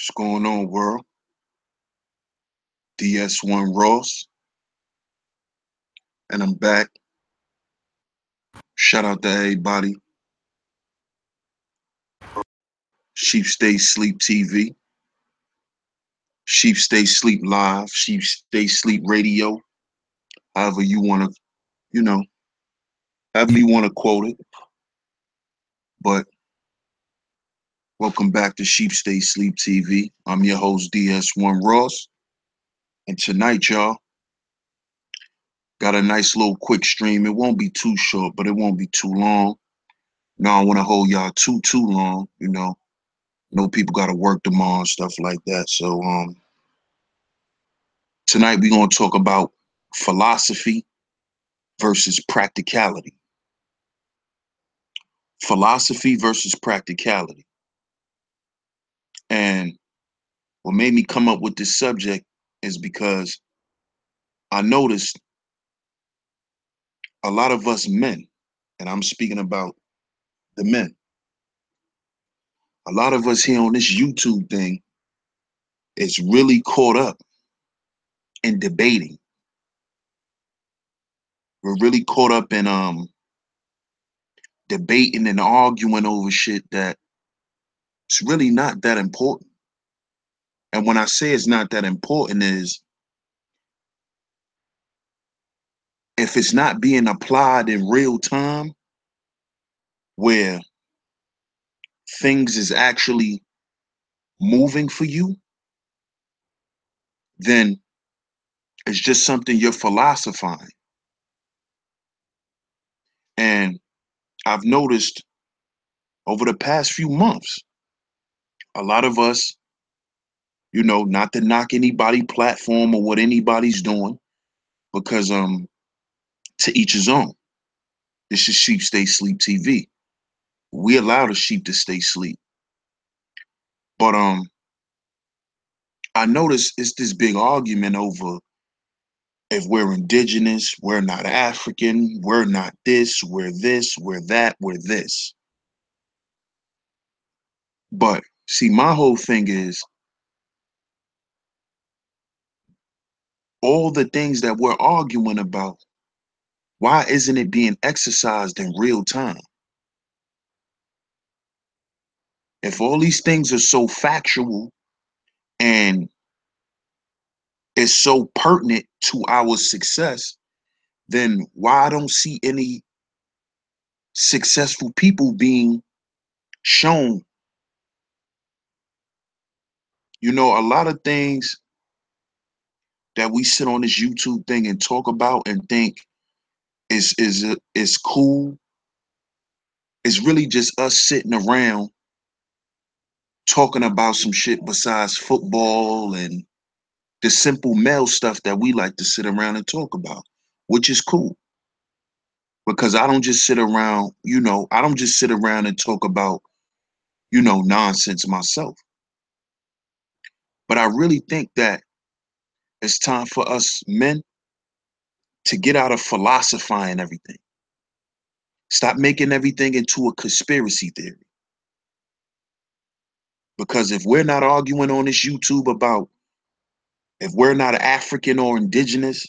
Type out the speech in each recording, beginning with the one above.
What's going on, world? DS1 Ross, and I'm back. Shout out to everybody. Sheep Stay Sleep TV, Sheep Stay Sleep Live, Sheep Stay Sleep Radio, however you want to, you know, however you want to quote it. But welcome back to Sheep Stay Sleep TV. I'm your host, DS1 Ross. And tonight, y'all, got a nice little quick stream. It won't be too short, but it won't be too long. No, I don't want to hold y'all too long, know people got to work tomorrow and stuff like that. So tonight we're going to talk about philosophy versus practicality. Philosophy versus practicality. And what made me come up with this subject is because I noticed a lot of us men, and I'm speaking about the men, a lot of us here on this YouTube thing is really caught up in debating. We're really caught up in debating and arguing over shit that it's really not that important. And when I say it's not that important is if it's not being applied in real time where things is actually moving for you, then it's just something you're philosophizing. And I've noticed over the past few months, a lot of us, not to knock anybody platform or what anybody's doing, because to each his own. This is Sheep Stay Sleep TV. We allow the sheep to stay sleep. But I noticed it's this big argument over if we're indigenous, we're not African, we're not this, we're that, we're this. But see, my whole thing is all the things that we're arguing about, why isn't it being exercised in real time? If all these things are so factual and it's so pertinent to our success, then why I don't see any successful people being shown? A lot of things that we sit on this YouTube thing and talk about and think is cool. It's really just us sitting around talking about some shit besides football and the simple male stuff that we like to sit around and talk about, which is cool. Because I don't just sit around, I don't just sit around and talk about, nonsense myself. But I really think that it's time for us men to get out of philosophizing everything. Stop making everything into a conspiracy theory. Because if we're not arguing on this YouTube about if we're not African or indigenous,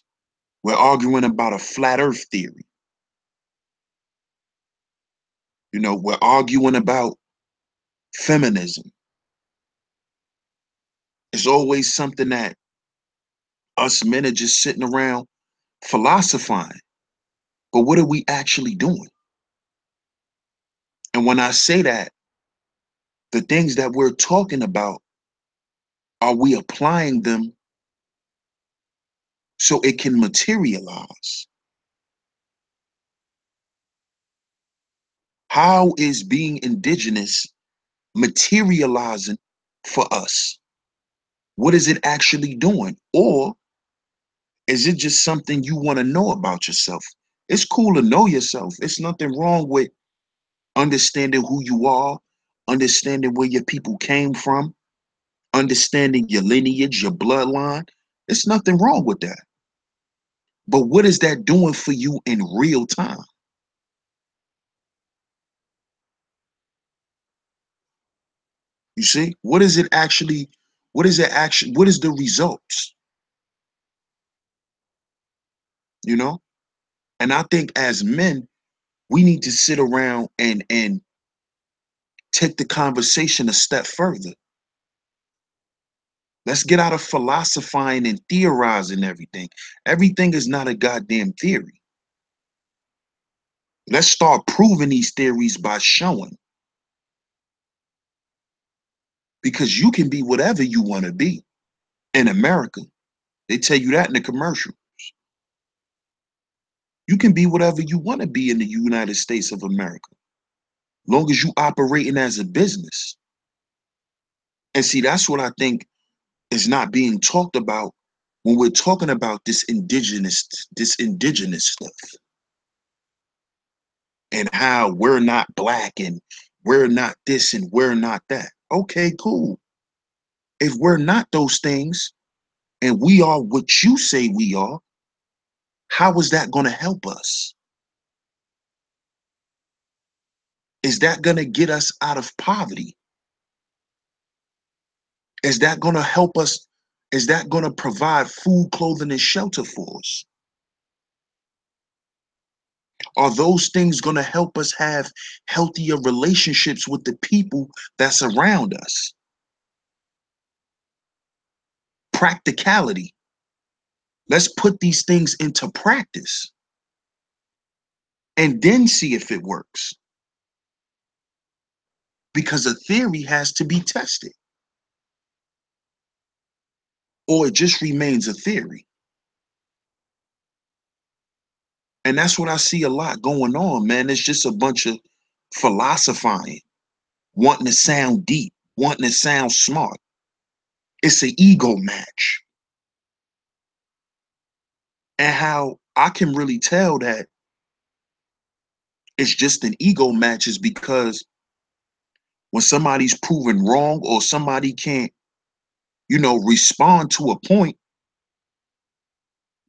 we're arguing about a flat earth theory. We're arguing about feminism. It's always something that us men are just sitting around philosophizing. But what are we actually doing? And when I say that, the things that we're talking about, are we applying them so it can materialize? How is being indigenous materializing for us? What is it actually doing? Or is it just something you want to know about yourself? It's cool to know yourself. It's nothing wrong with understanding who you are, understanding where your people came from, understanding your lineage, your bloodline. It's nothing wrong with that. But what is that doing for you in real time? You see, what is it actually What is the action? What is the results? You know? And I think as men, we need to sit around and take the conversation a step further. Let's get out of philosophizing and theorizing everything. Everything is not a goddamn theory. Let's start proving these theories by showing. Because you can be whatever you want to be in America. They tell you that in the commercial. You can be whatever you want to be in the United States of America, long as you operating as a business. And see, that's what I think is not being talked about when we're talking about this indigenous stuff, and how we're not black and we're not this and we're not that. Okay, cool. If we're not those things and we are what you say we are, how is that going to help us? Is that going to get us out of poverty? Is that going to help us? Is that going to provide food, clothing, and shelter for us? Are those things going to help us have healthier relationships with the people that's around us? Practicality. Let's put these things into practice and then see if it works. Because a theory has to be tested, or it just remains a theory. And that's what I see a lot going on, man. It's just a bunch of philosophizing, wanting to sound deep, wanting to sound smart. It's an ego match. And how I can really tell that it's just an ego match is because when somebody's proven wrong or somebody can't, respond to a point,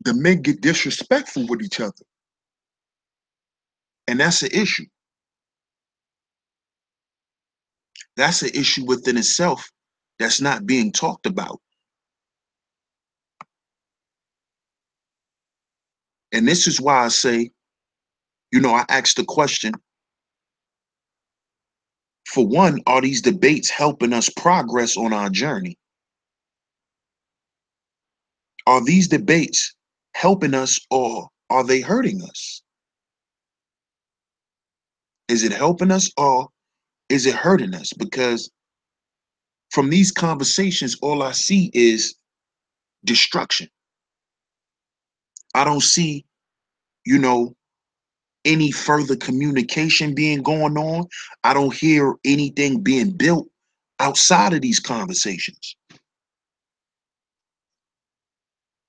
the men get disrespectful with each other. And that's an issue. That's an issue within itself that's not being talked about. And this is why I say, I asked the question, for one, are these debates helping us progress on our journey? Are these debates helping us or are they hurting us? Is it helping us or is it hurting us? Because from these conversations, all I see is destruction. I don't see, you know, any further communication being going on. I don't hear anything being built outside of these conversations.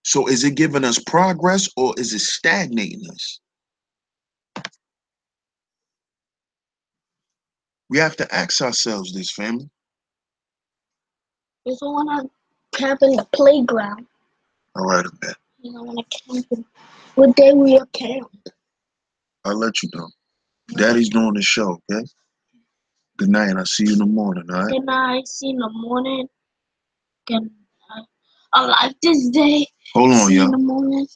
So is it giving us progress or is it stagnating us? We have to ask ourselves this, family. If I want to camp in the playground. All right, I bet. I want to camp in. What day we are camp? I'll let you know. Daddy's doing the show, okay? Good night, and I'll see you in the morning, all right? Good night, see you in the morning. Good night. I like this day. Hold on, see you in y'all. the morning.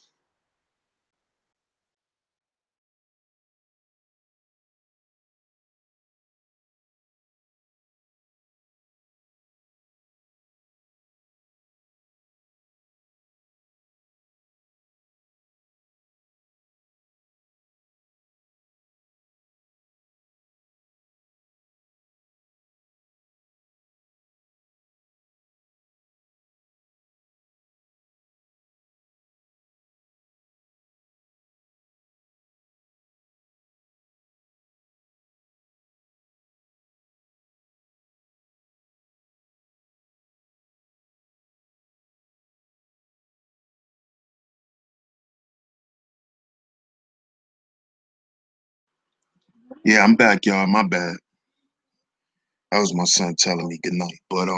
Yeah, I'm back, y'all. My bad. That was my son telling me good night. But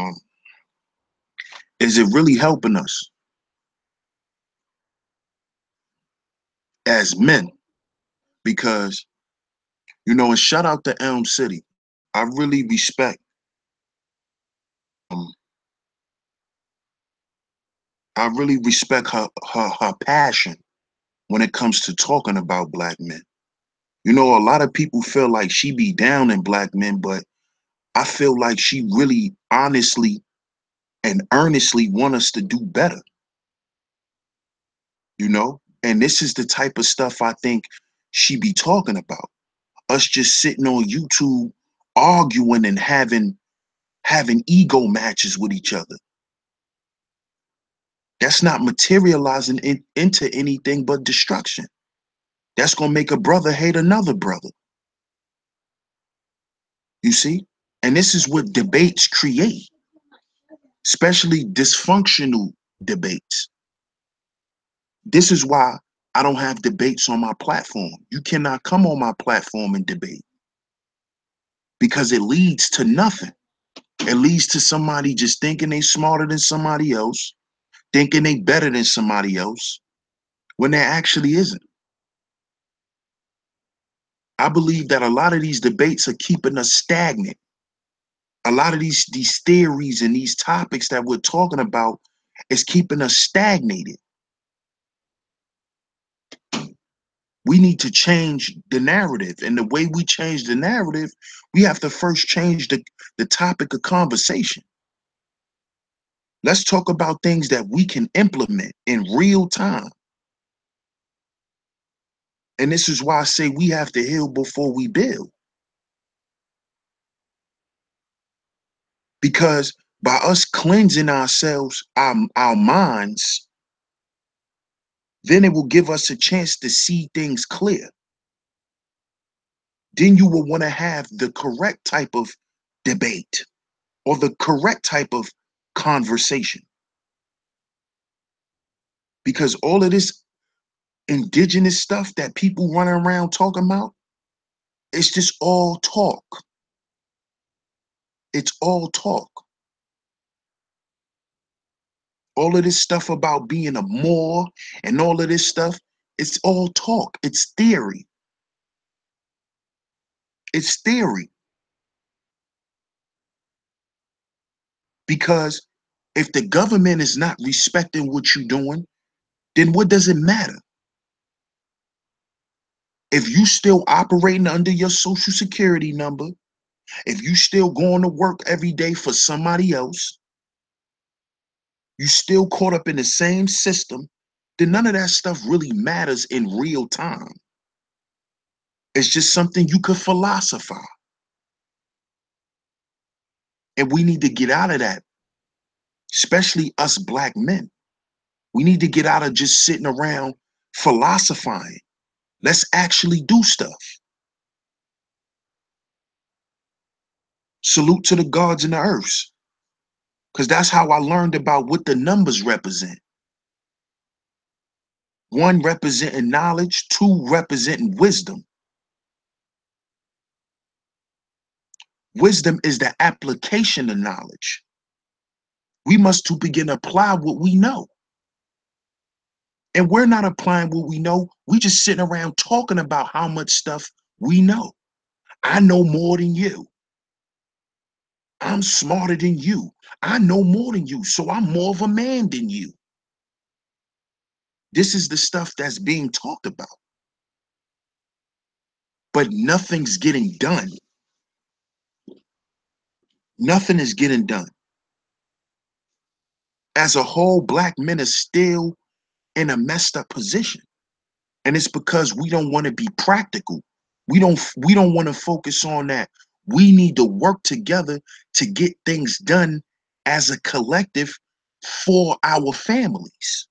is it really helping us as men? Because, and shout out to Elm City. I really respect I really respect her passion when it comes to talking about black men. You know, a lot of people feel like she be down in black men, but I feel like she really honestly and earnestly want us to do better, you know? And this is the type of stuff I think she be talking about. Us just sitting on YouTube arguing and having ego matches with each other. That's not materializing into anything but destruction. That's gonna make a brother hate another brother. You see? And this is what debates create, especially dysfunctional debates. This is why I don't have debates on my platform. You cannot come on my platform and debate because it leads to nothing. It leads to somebody just thinking they smarter than somebody else, thinking they better than somebody else, when there actually isn't. I believe that a lot of these debates are keeping us stagnant. A lot of these theories and these topics that we're talking about is keeping us stagnated. We need to change the narrative. And the way we change the narrative, we have to first change the topic of conversation. Let's talk about things that we can implement in real time. And this is why I say we have to heal before we build. Because by us cleansing ourselves, our minds, then it will give us a chance to see things clear. Then you will want to have the correct type of debate or the correct type of conversation. Because all of this indigenous stuff that people running around talking about, it's just all talk. It's all talk. All of this stuff about being a Moor and all of this stuff, it's all talk. It's theory. It's theory. Because if the government is not respecting what you're doing, then what does it matter? If you still operating under your social security number, if you still going to work every day for somebody else, you still caught up in the same system, then none of that stuff really matters in real time. It's just something you could philosophize. And we need to get out of that, especially us black men. We need to get out of just sitting around philosophizing. Let's actually do stuff. Salute to the gods and the earths, because that's how I learned about what the numbers represent. One representing knowledge, two representing wisdom. Wisdom is the application of knowledge. We must to begin to apply what we know. And we're not applying what we know. We just sitting around talking about how much stuff we know. I know more than you. I'm smarter than you. I know more than you, so I'm more of a man than you. This is the stuff that's being talked about. But nothing's getting done. Nothing is getting done. As a whole, black men are still in a messed up position. And it's because we don't want to be practical. We don't want to focus on that. We need to work together to get things done as a collective for our families.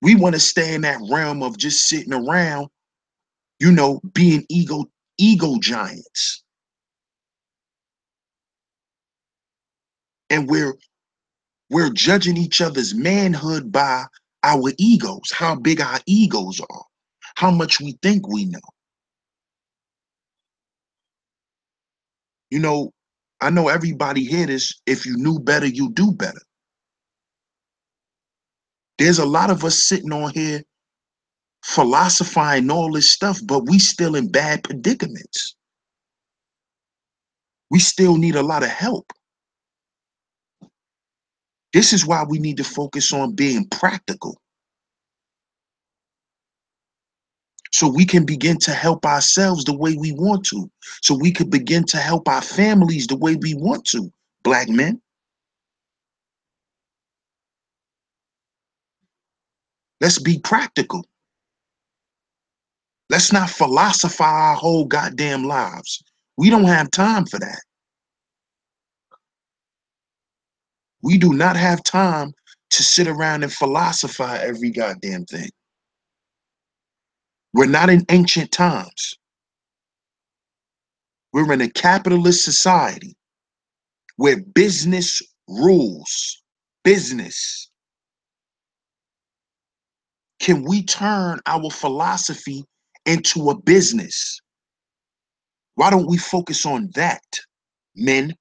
We want to stay in that realm of just sitting around, being ego giants. And we're judging each other's manhood by our egos, how big our egos are, how much we think we know. You know, I know everybody here this, if you knew better, you do better. There's a lot of us sitting on here philosophizing all this stuff, but we still in bad predicaments. We still need a lot of help. This is why we need to focus on being practical so we can begin to help ourselves the way we want to, so we could begin to help our families the way we want to, Black men. Let's be practical. Let's not philosophize our whole goddamn lives. We don't have time for that. We do not have time to sit around and philosophize every goddamn thing. We're not in ancient times. We're in a capitalist society where business rules. Business. Can we turn our philosophy into a business? Why don't we focus on that, men,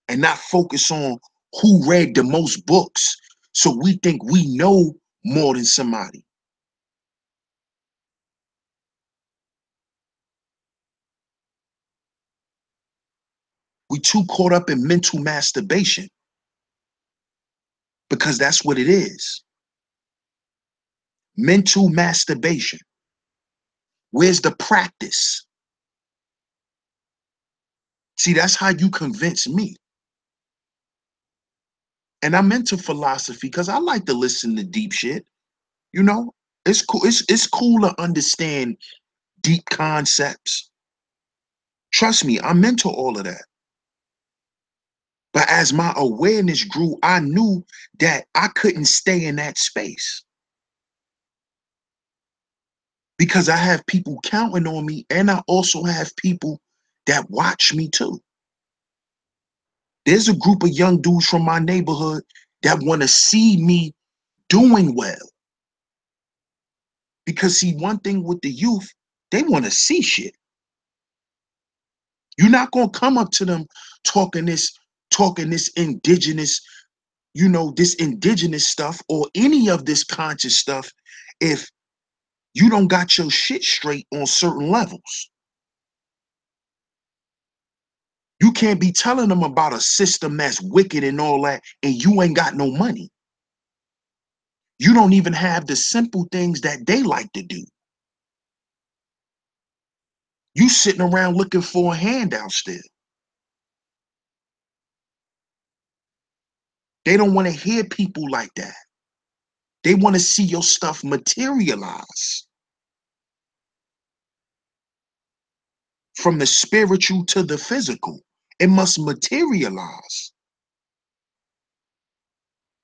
and not focus on who read the most books so we think we know more than somebody? We too caught up in mental masturbation because that's what it is. Mental masturbation. Where's the practice? See, that's how you convince me. And I'm into philosophy because I like to listen to deep shit. You know, it's cool. It's cool to understand deep concepts. Trust me, I'm into all of that. But as my awareness grew, I knew that I couldn't stay in that space because I have people counting on me, and I also have people that watch me too. There's a group of young dudes from my neighborhood that want to see me doing well. Because see, one thing with the youth, they want to see shit. You're not gonna come up to them talking this indigenous, this indigenous stuff or any of this conscious stuff if you don't got your shit straight on certain levels. You can't be telling them about a system that's wicked and all that, and you ain't got no money. You don't even have the simple things that they like to do. You sitting around looking for a handout still. They don't want to hear people like that. They want to see your stuff materialize from the spiritual to the physical. It must materialize.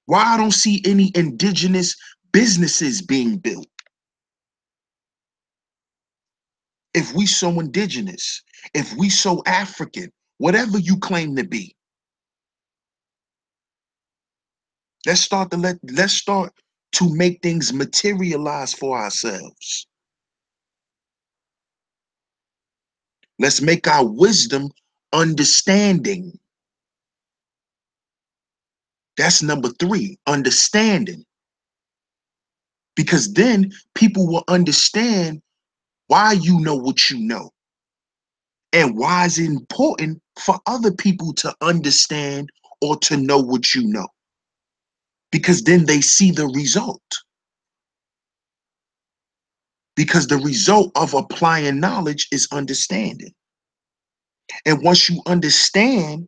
Why I don't see any indigenous businesses being built? If we so indigenous, if we so African, whatever you claim to be, let's start to make things materialize for ourselves. Let's make our wisdom understanding. That's number 3, understanding. Because then people will understand why you know what you know and why it's important for other people to understand or to know what you know. Because then they see the result. Because the result of applying knowledge is understanding. And once you understand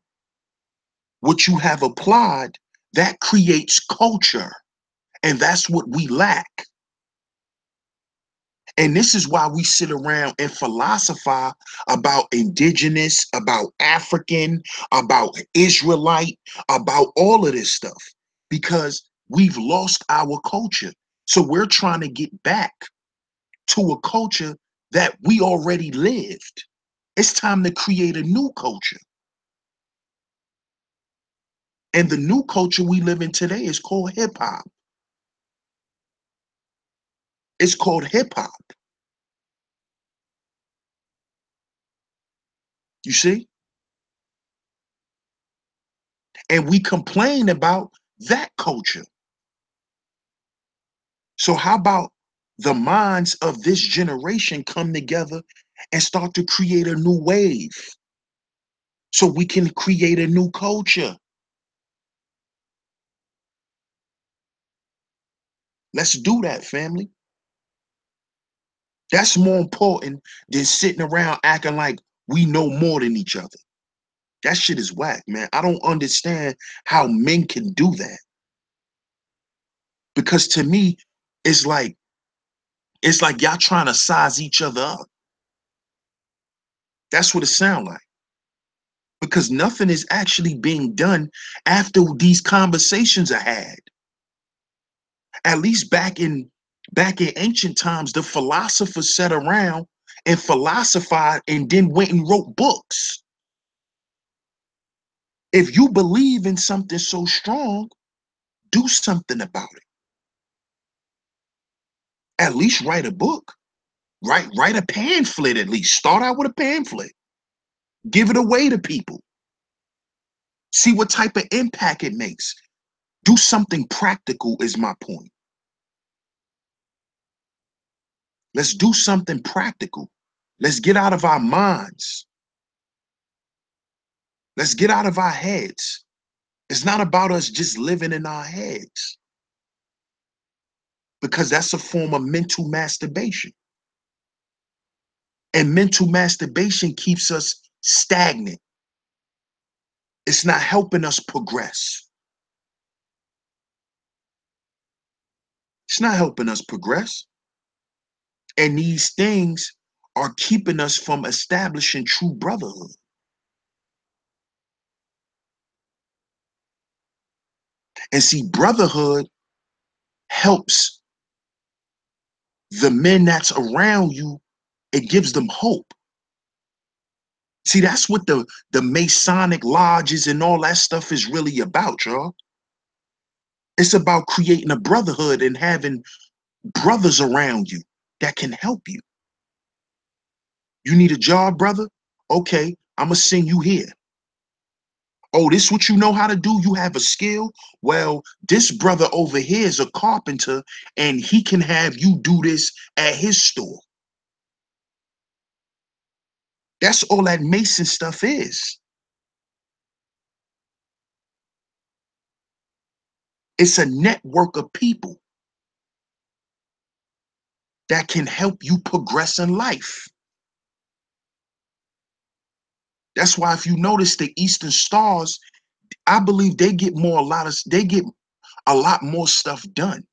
what you have applied, that creates culture. And that's what we lack. And this is why we sit around and philosophize about indigenous, about African, about Israelite, about all of this stuff, because we've lost our culture. So we're trying to get back to a culture that we already lived. It's time to create a new culture. And the new culture we live in today is called hip hop. It's called hip hop. You see? And we complain about that culture. So how about the minds of this generation come together and start to create a new wave so we can create a new culture? Let's do that, family. That's more important than sitting around acting like we know more than each other. That shit is whack, man. I don't understand how men can do that. Because to me, it's like y'all trying to size each other up. That's what it sounds like. Because nothing is actually being done after these conversations are had. At least back in ancient times, the philosophers sat around and philosophized and then went and wrote books. If you believe in something so strong, do something about it. At least write a book. Write a pamphlet at least. Start out with a pamphlet. Give it away to people. See what type of impact it makes. Do something practical is my point. Let's do something practical. Let's get out of our minds. Let's get out of our heads. It's not about us just living in our heads, because that's a form of mental masturbation. And mental masturbation keeps us stagnant. It's not helping us progress. It's not helping us progress. And these things are keeping us from establishing true brotherhood. And see, brotherhood helps the men that's around you. It gives them hope. See, that's what the Masonic lodges and all that stuff is really about, y'all. It's about creating a brotherhood and having brothers around you that can help you. You need a job, brother? Okay, I'm going to send you here. Oh, this what you know how to do? You have a skill? Well, this brother over here is a carpenter and he can have you do this at his store. That's all that Mason stuff is. It's a network of people that can help you progress in life. That's why if you notice the Eastern Stars, I believe they get a lot more stuff done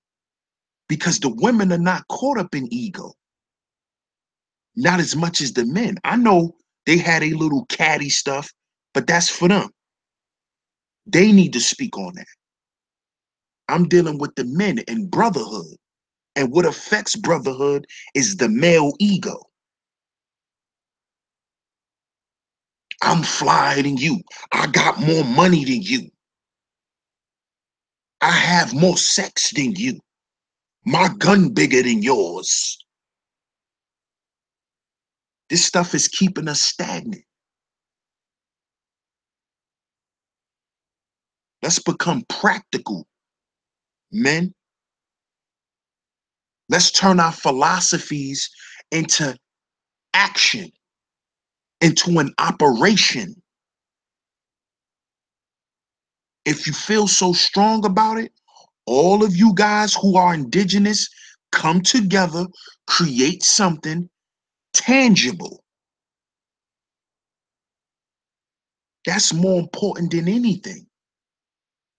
because the women are not caught up in ego, not as much as the men. I know they had a little catty stuff, but that's for them. They need to speak on that. I'm dealing with the men and brotherhood. And what affects brotherhood is the male ego. I'm flyer than you. I got more money than you. I have more sex than you. My gun bigger than yours. This stuff is keeping us stagnant. Let's become practical, men. Let's turn our philosophies into action, into an operation. If you feel so strong about it, all of you guys who are indigenous, come together, create something tangible. That's more important than anything.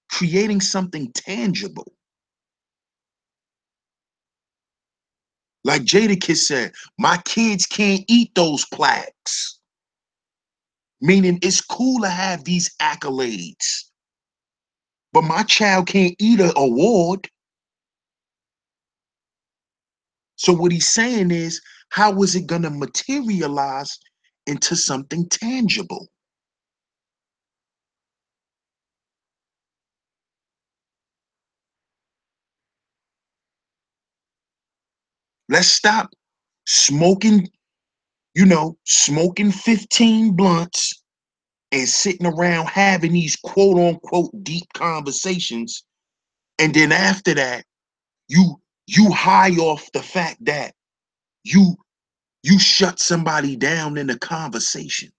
Creating something tangible. Like Jadakiss said, my kids can't eat those plaques. Meaning it's cool to have these accolades, but my child can't eat an award. So what he's saying is, how is it going to materialize into something tangible? Let's stop smoking, smoking 15 blunts and sitting around having these quote unquote deep conversations. And then after that, you high off the fact that you you shut somebody down in a conversation.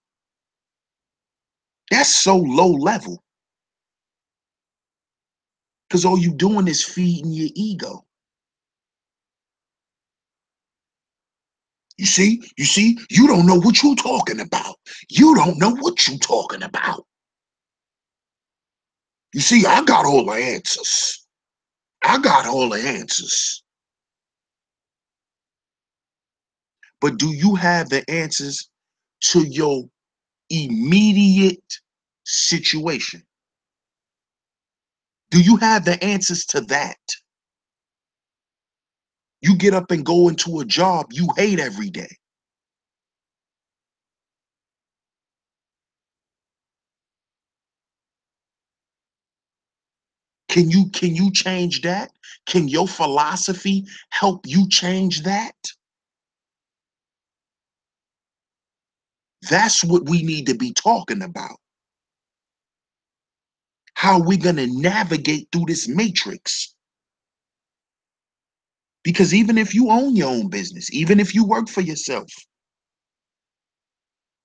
That's so low level because all you doing is feeding your ego. You see, you don't know what you're talking about. You don't know what you're talking about. You see, I got all the answers. I got all the answers. But do you have the answers to your immediate situation? Do you have the answers to that? You get up and go into a job you hate every day. Can you change that? Can your philosophy help you change that? That's what we need to be talking about. How are we going to navigate through this matrix? Because even if you own your own business, even if you work for yourself,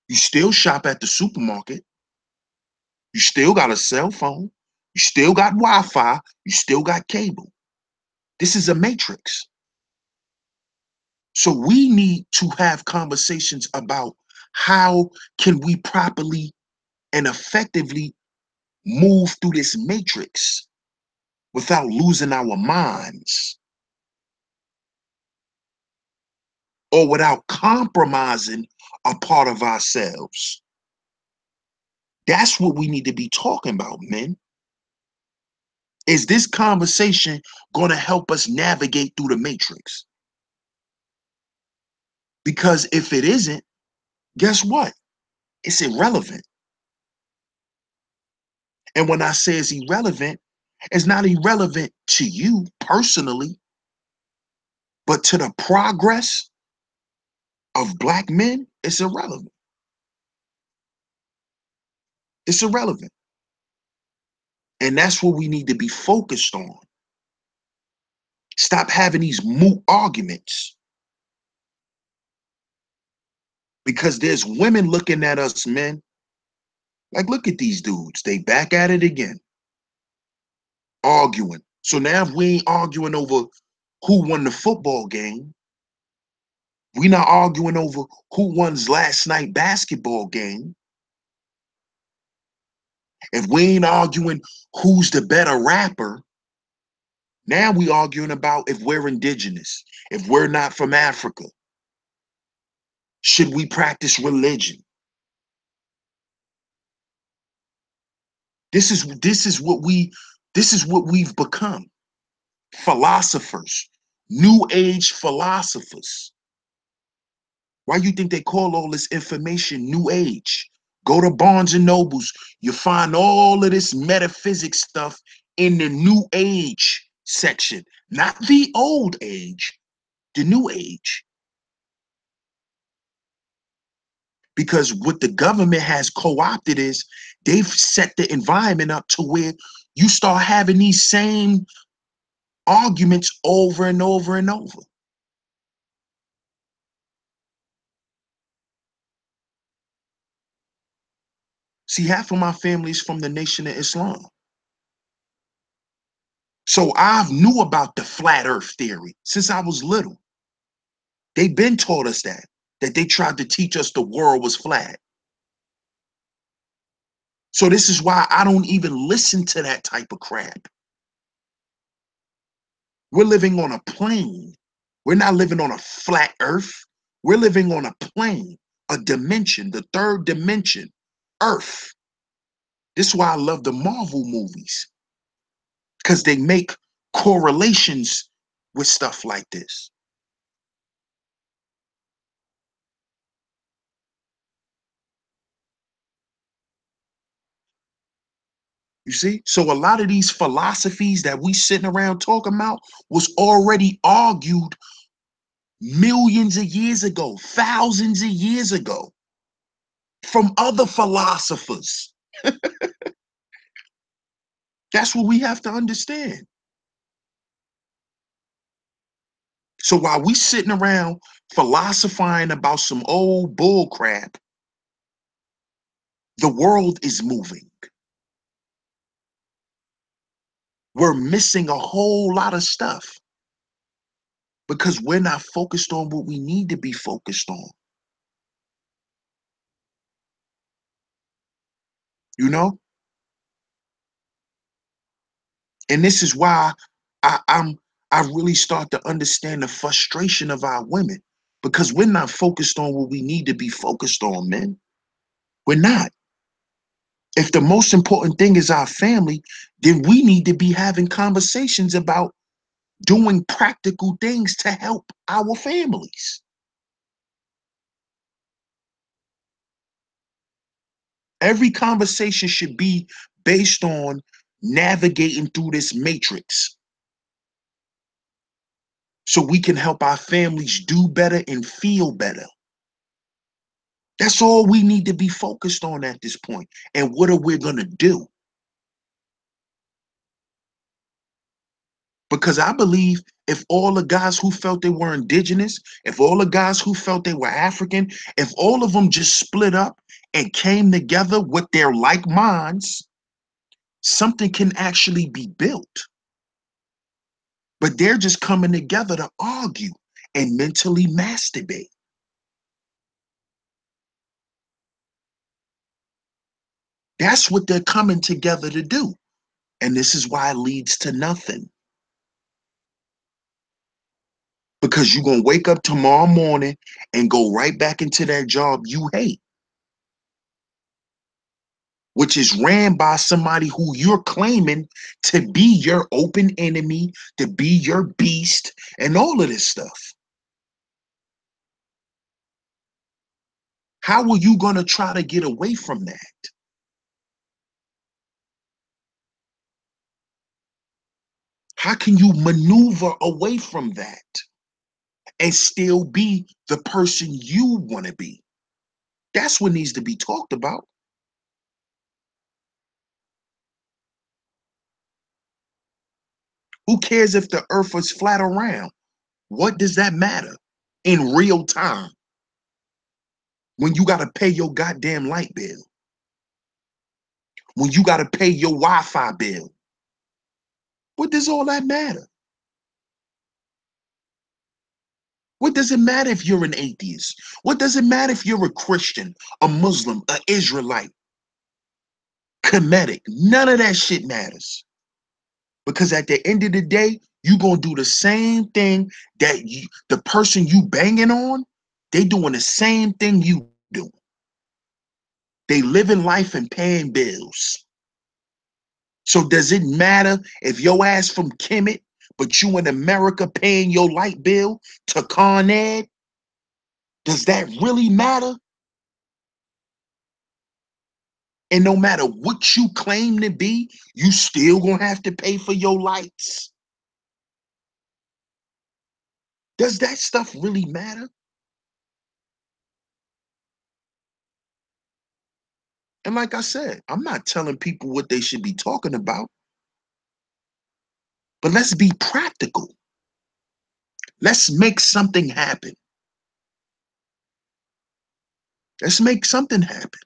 you still shop at the supermarket. You still got a cell phone. You still got Wi-Fi. You still got cable. This is a matrix. So we need to have conversations about how can we properly and effectively move through this matrix without losing our minds or without compromising a part of ourselves. That's what we need to be talking about, men. Is this conversation going to help us navigate through the matrix? Because if it isn't, guess what? It's irrelevant. And when I say it's irrelevant, it's not irrelevant to you personally, but to the progress of Black men, it's irrelevant. It's irrelevant. And that's what we need to be focused on. Stop having these moot arguments. Because there's women looking at us, men. Like, look at these dudes. They back at it again, arguing. So now if we ain't arguing over who won the football game, we not arguing over who won last night basketball game. If we ain't arguing who's the better rapper, now we arguing about if we're indigenous, if we're not from Africa. Should we practice religion? This is what we've become. Philosophers, new age philosophers. Why you think they call all this information new age? Go to Barnes and Nobles, you find all of this metaphysics stuff in the new age section, not the old age, the new age. Because what the government has co-opted is they've set the environment up to where you start having these same arguments over and over and over. See, half of my family is from the Nation of Islam. So I've knew about the flat earth theory since I was little. They've been taught us that they tried to teach us the world was flat. So this is why I don't even listen to that type of crap. We're living on a plane. We're not living on a flat earth. We're living on a plane, a dimension, the third dimension, earth. This is why I love the Marvel movies, because they make correlations with stuff like this. You see? So a lot of these philosophies that we sitting around talking about was already argued millions of years ago, thousands of years ago, from other philosophers. That's what we have to understand. So while we sitting around philosophizing about some old bull crap, the world is moving. We're missing a whole lot of stuff. because we're not focused on what we need to be focused on. You know? And this is why I, I'm I really start to understand the frustration of our women, because we're not focused on what we need to be focused on, men. We're not. If the most important thing is our family, then we need to be having conversations about doing practical things to help our families. Every conversation should be based on navigating through this matrix so we can help our families do better and feel better. That's all we need to be focused on at this point. And what are we going to do? Because I believe if all the guys who felt they were indigenous, if all the guys who felt they were African, if all of them just split up and came together with their like minds, something can actually be built. But they're just coming together to argue and mentally masturbate. That's what they're coming together to do. And this is why it leads to nothing. Because you're going to wake up tomorrow morning and go right back into that job you hate, which is ran by somebody who you're claiming to be your open enemy, to be your beast, and all of this stuff. How are you going to try to get away from that? How can you maneuver away from that and still be the person you want to be? That's what needs to be talked about. Who cares if the earth is flat or round? What does that matter in real time when you got to pay your goddamn light bill? When you got to pay your Wi-Fi bill? What does all that matter? What does it matter if you're an atheist? What does it matter if you're a Christian, a Muslim, an Israelite, Kemetic? None of that shit matters. Because at the end of the day, you going to do the same thing that the person you banging on, they doing the same thing you do. They living life and paying bills. So does it matter if your ass from Kemet, but you in America paying your light bill to Con Ed? Does that really matter? And no matter what you claim to be, you still gonna have to pay for your lights. Does that stuff really matter? And like I said, I'm not telling people what they should be talking about, but let's be practical. Let's make something happen. Let's make something happen.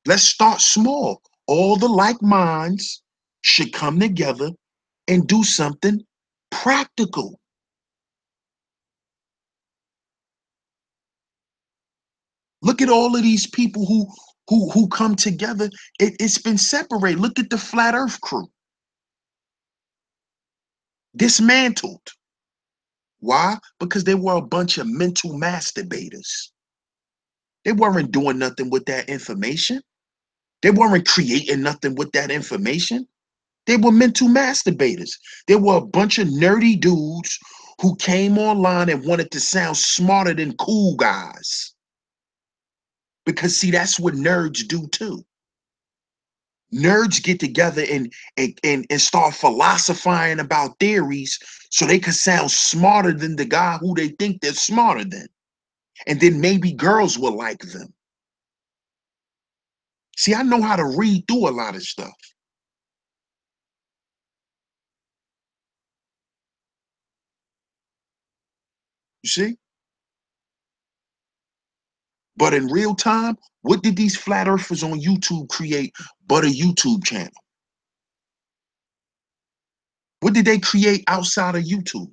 Let's start small. All the like minds should come together and do something practical. Look at all of these people who come together. It's been separated. Look at the flat earth crew. Dismantled. Why? Because they were a bunch of mental masturbators. They weren't doing nothing with that information. They weren't creating nothing with that information. They were mental masturbators. They were a bunch of nerdy dudes who came online and wanted to sound smarter than cool guys. Because see, that's what nerds do too. Nerds get together and start philosophizing about theories so they can sound smarter than the guy who they think they're smarter than. And then maybe girls will like them. See, I know how to read through a lot of stuff. You see? But in real time, what did these flat earthers on YouTube create but a YouTube channel? What did they create outside of YouTube?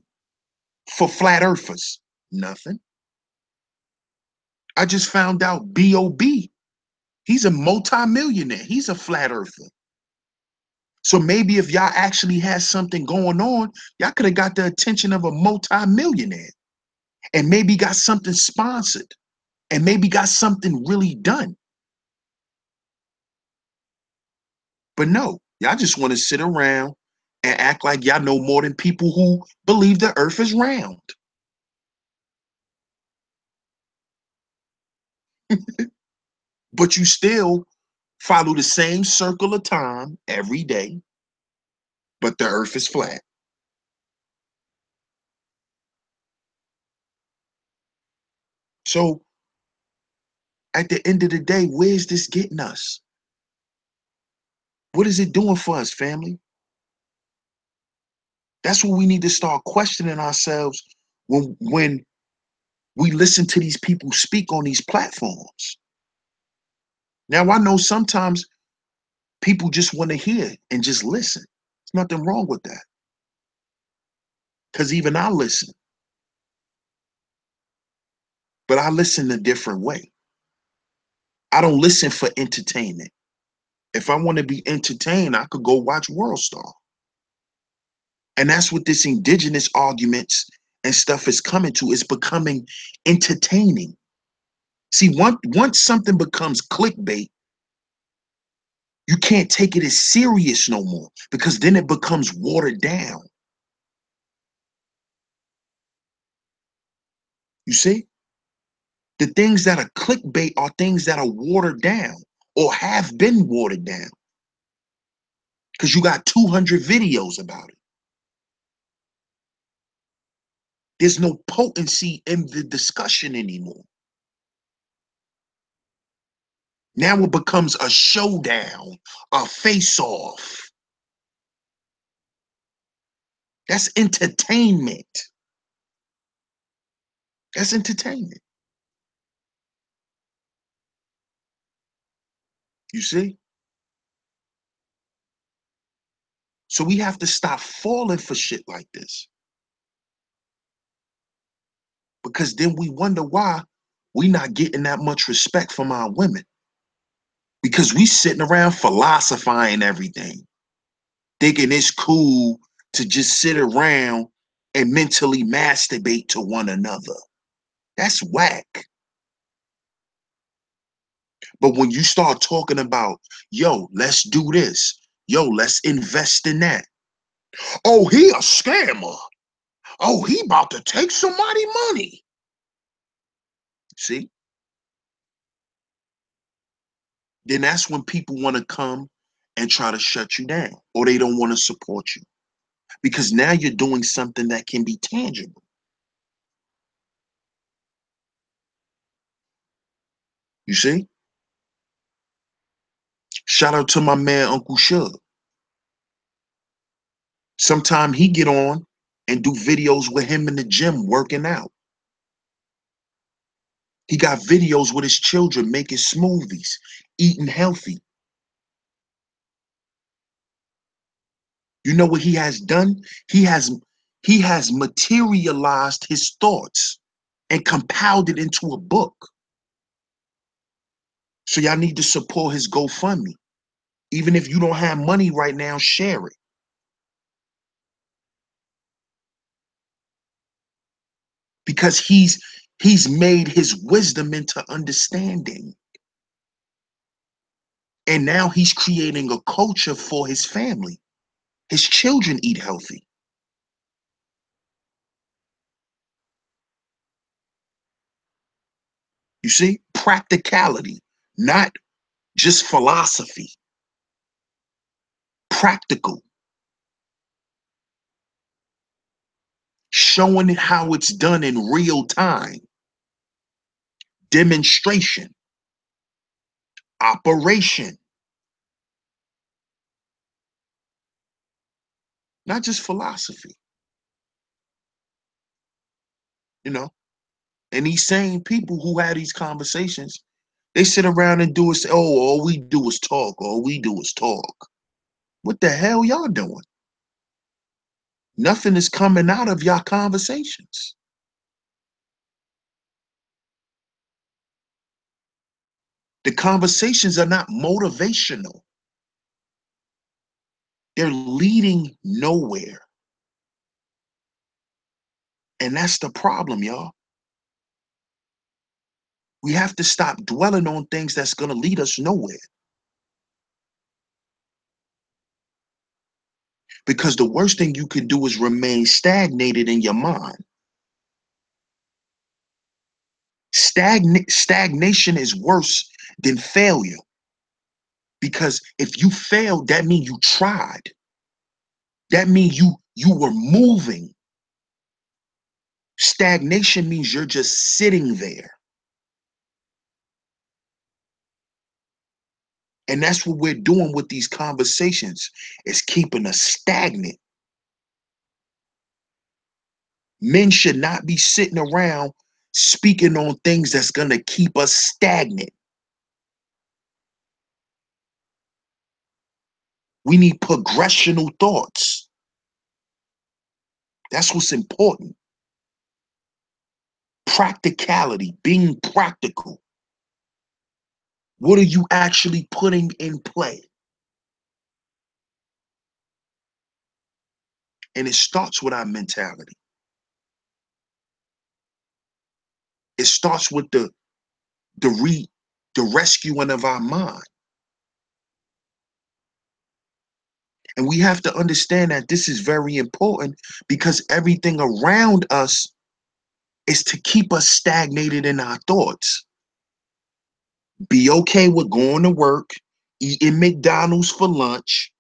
for flat earthers? Nothing. I just found out B.O.B. He's a multimillionaire. He's a flat earther. So maybe if y'all actually had something going on, y'all could have got the attention of a multimillionaire and maybe got something sponsored and maybe got something really done. But no, y'all just want to sit around and act like y'all know more than people who believe the earth is round. But you still follow the same circle of time every day, but the earth is flat. So at the end of the day, where's this getting us? What is it doing for us, family? That's what we need to start questioning ourselves when we listen to these people speak on these platforms. Now I know sometimes people just want to hear and just listen. There's nothing wrong with that. Because even I listen, but I listen a different way. I don't listen for entertainment. If I want to be entertained, I could go watch World Star. And that's what this indigenous arguments and stuff is coming to. It's becoming entertaining. See, once something becomes clickbait, you can't take it as serious no more because then it becomes watered down. You see? The things that are clickbait are things that are watered down or have been watered down because you got 200 videos about it. There's no potency in the discussion anymore. Now it becomes a showdown, a face-off. That's entertainment. That's entertainment. You see? So we have to stop falling for shit like this. Because then we wonder why we not getting that much respect from our women. Because we sitting around philosophizing everything, thinking it's cool to just sit around and mentally masturbate to one another. That's whack. But when you start talking about, yo, let's do this, yo, let's invest in that. Oh, he a scammer. Oh, he about to take somebody money. See? Then that's when people want to come and try to shut you down or they don't want to support you because now you're doing something that can be tangible. You see? Shout out to my man, Uncle Shug. Sometime he get on and do videos with him in the gym working out. He got videos with his children making smoothies, eating healthy. You know what he has done? He has materialized his thoughts and compiled it into a book. So y'all need to support his GoFundMe. Even if you don't have money right now, share it. Because he's made his wisdom into understanding. And now he's creating a culture for his family. His children eat healthy. You see, practicality, not just philosophy. Practical, showing it how it's done in real time. Demonstration, operation, not just philosophy, you know. And these same people who have these conversations, they sit around and do is say, oh, all we do is talk, all we do is talk. What the hell y'all doing? Nothing is coming out of y'all conversations. The conversations are not motivational. They're leading nowhere. And that's the problem, y'all. We have to stop dwelling on things that's going to lead us nowhere. Because the worst thing you can do is remain stagnated in your mind. Stagnation is worse than failure. Because if you failed, that means you tried. That means you were moving. Stagnation means you're just sitting there. And that's what we're doing with these conversations, is keeping us stagnant. Men should not be sitting around speaking on things that's going to keep us stagnant. We need progressional thoughts. That's what's important. Practicality, being practical. What are you actually putting in play? And it starts with our mentality. It starts with the rescuing of our mind. And we have to understand that this is very important, because everything around us is to keep us stagnated in our thoughts. Be okay with going to work, eating McDonald's for lunch,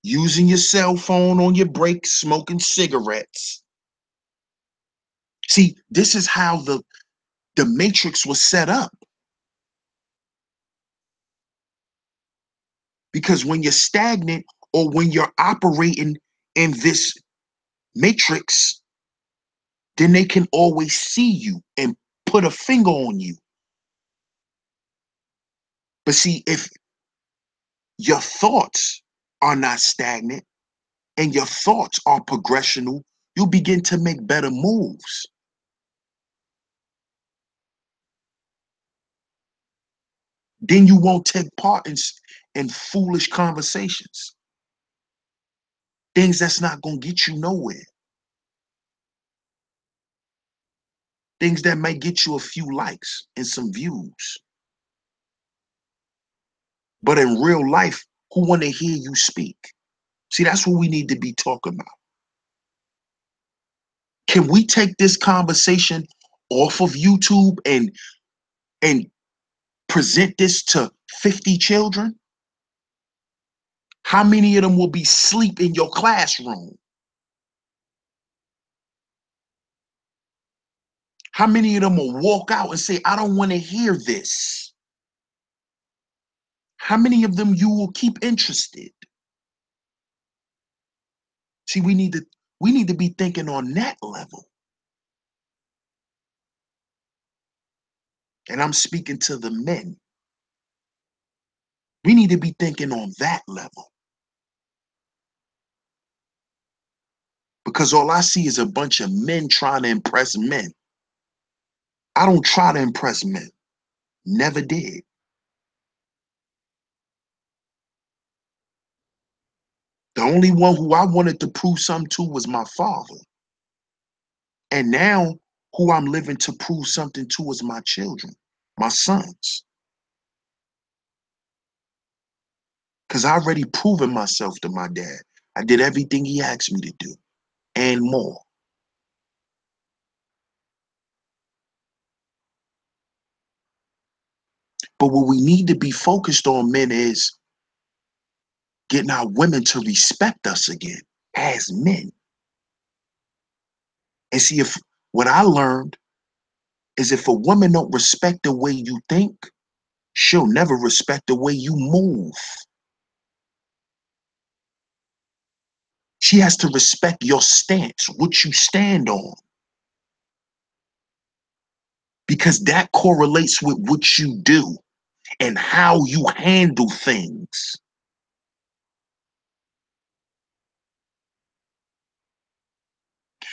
using your cell phone on your break, smoking cigarettes. See, this is how the matrix was set up. Because when you're stagnant, or when you're operating in this matrix, then they can always see you and put a finger on you. But see, if your thoughts are not stagnant and your thoughts are progressional, you'll begin to make better moves. Then you won't take part in foolish conversations, things that's not going to get you nowhere, things that might get you a few likes and some views. But in real life, who want to hear you speak? See, that's what we need to be talking about. Can we take this conversation off of YouTube and present this to 50 children? How many of them will be asleep in your classroom? How many of them will walk out and say, I don't want to hear this? How many of them you will keep interested? See, we need to be thinking on that level. And I'm speaking to the men. We need to be thinking on that level. Because all I see is a bunch of men trying to impress men. I don't try to impress men. Never did. The only one who I wanted to prove something to was my father. And now who I'm living to prove something to is my children, my sons. Because I already proven myself to my dad. I did everything he asked me to do and more. But what we need to be focused on, men, is getting our women to respect us again as men. And see, if what I learned is, if a woman don't respect the way you think, she'll never respect the way you move. She has to respect your stance, what you stand on, because that correlates with what you do and how you handle things.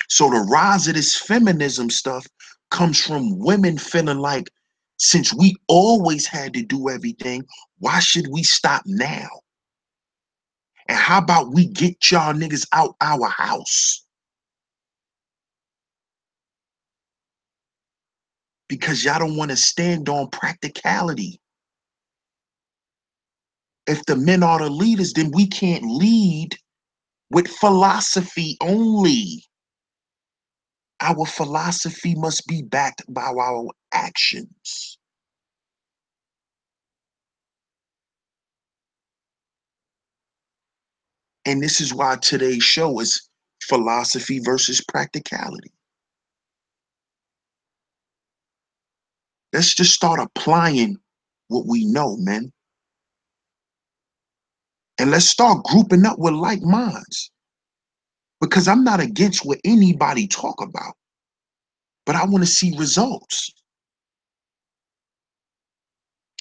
So the rise of this feminism stuff comes from women feeling like, since we always had to do everything, why should we stop now? And how about we get y'all niggas out our house? Because y'all don't want to stand on practicality. If the men are the leaders, then we can't lead with philosophy only. Our philosophy must be backed by our actions. And this is why today's show is philosophy versus practicality. Let's just start applying what we know, man. And let's start grouping up with like minds. Because I'm not against what anybody talk about, but I want to see results.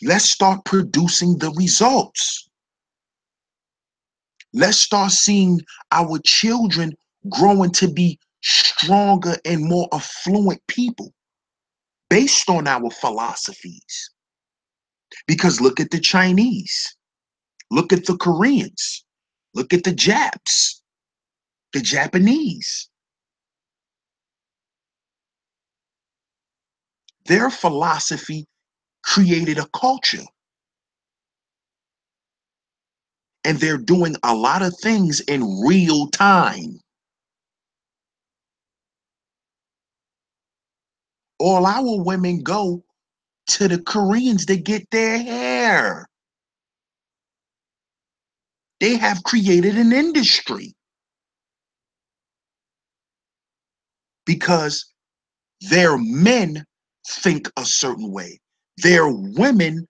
Let's start producing the results. Let's start seeing our children growing to be stronger and more affluent people based on our philosophies. Because look at the Chinese, look at the Koreans, look at the Japs, the Japanese. Their philosophy created a culture, and they're doing a lot of things in real time. All our women go to the Koreans to get their hair. They have created an industry because their men think a certain way, their women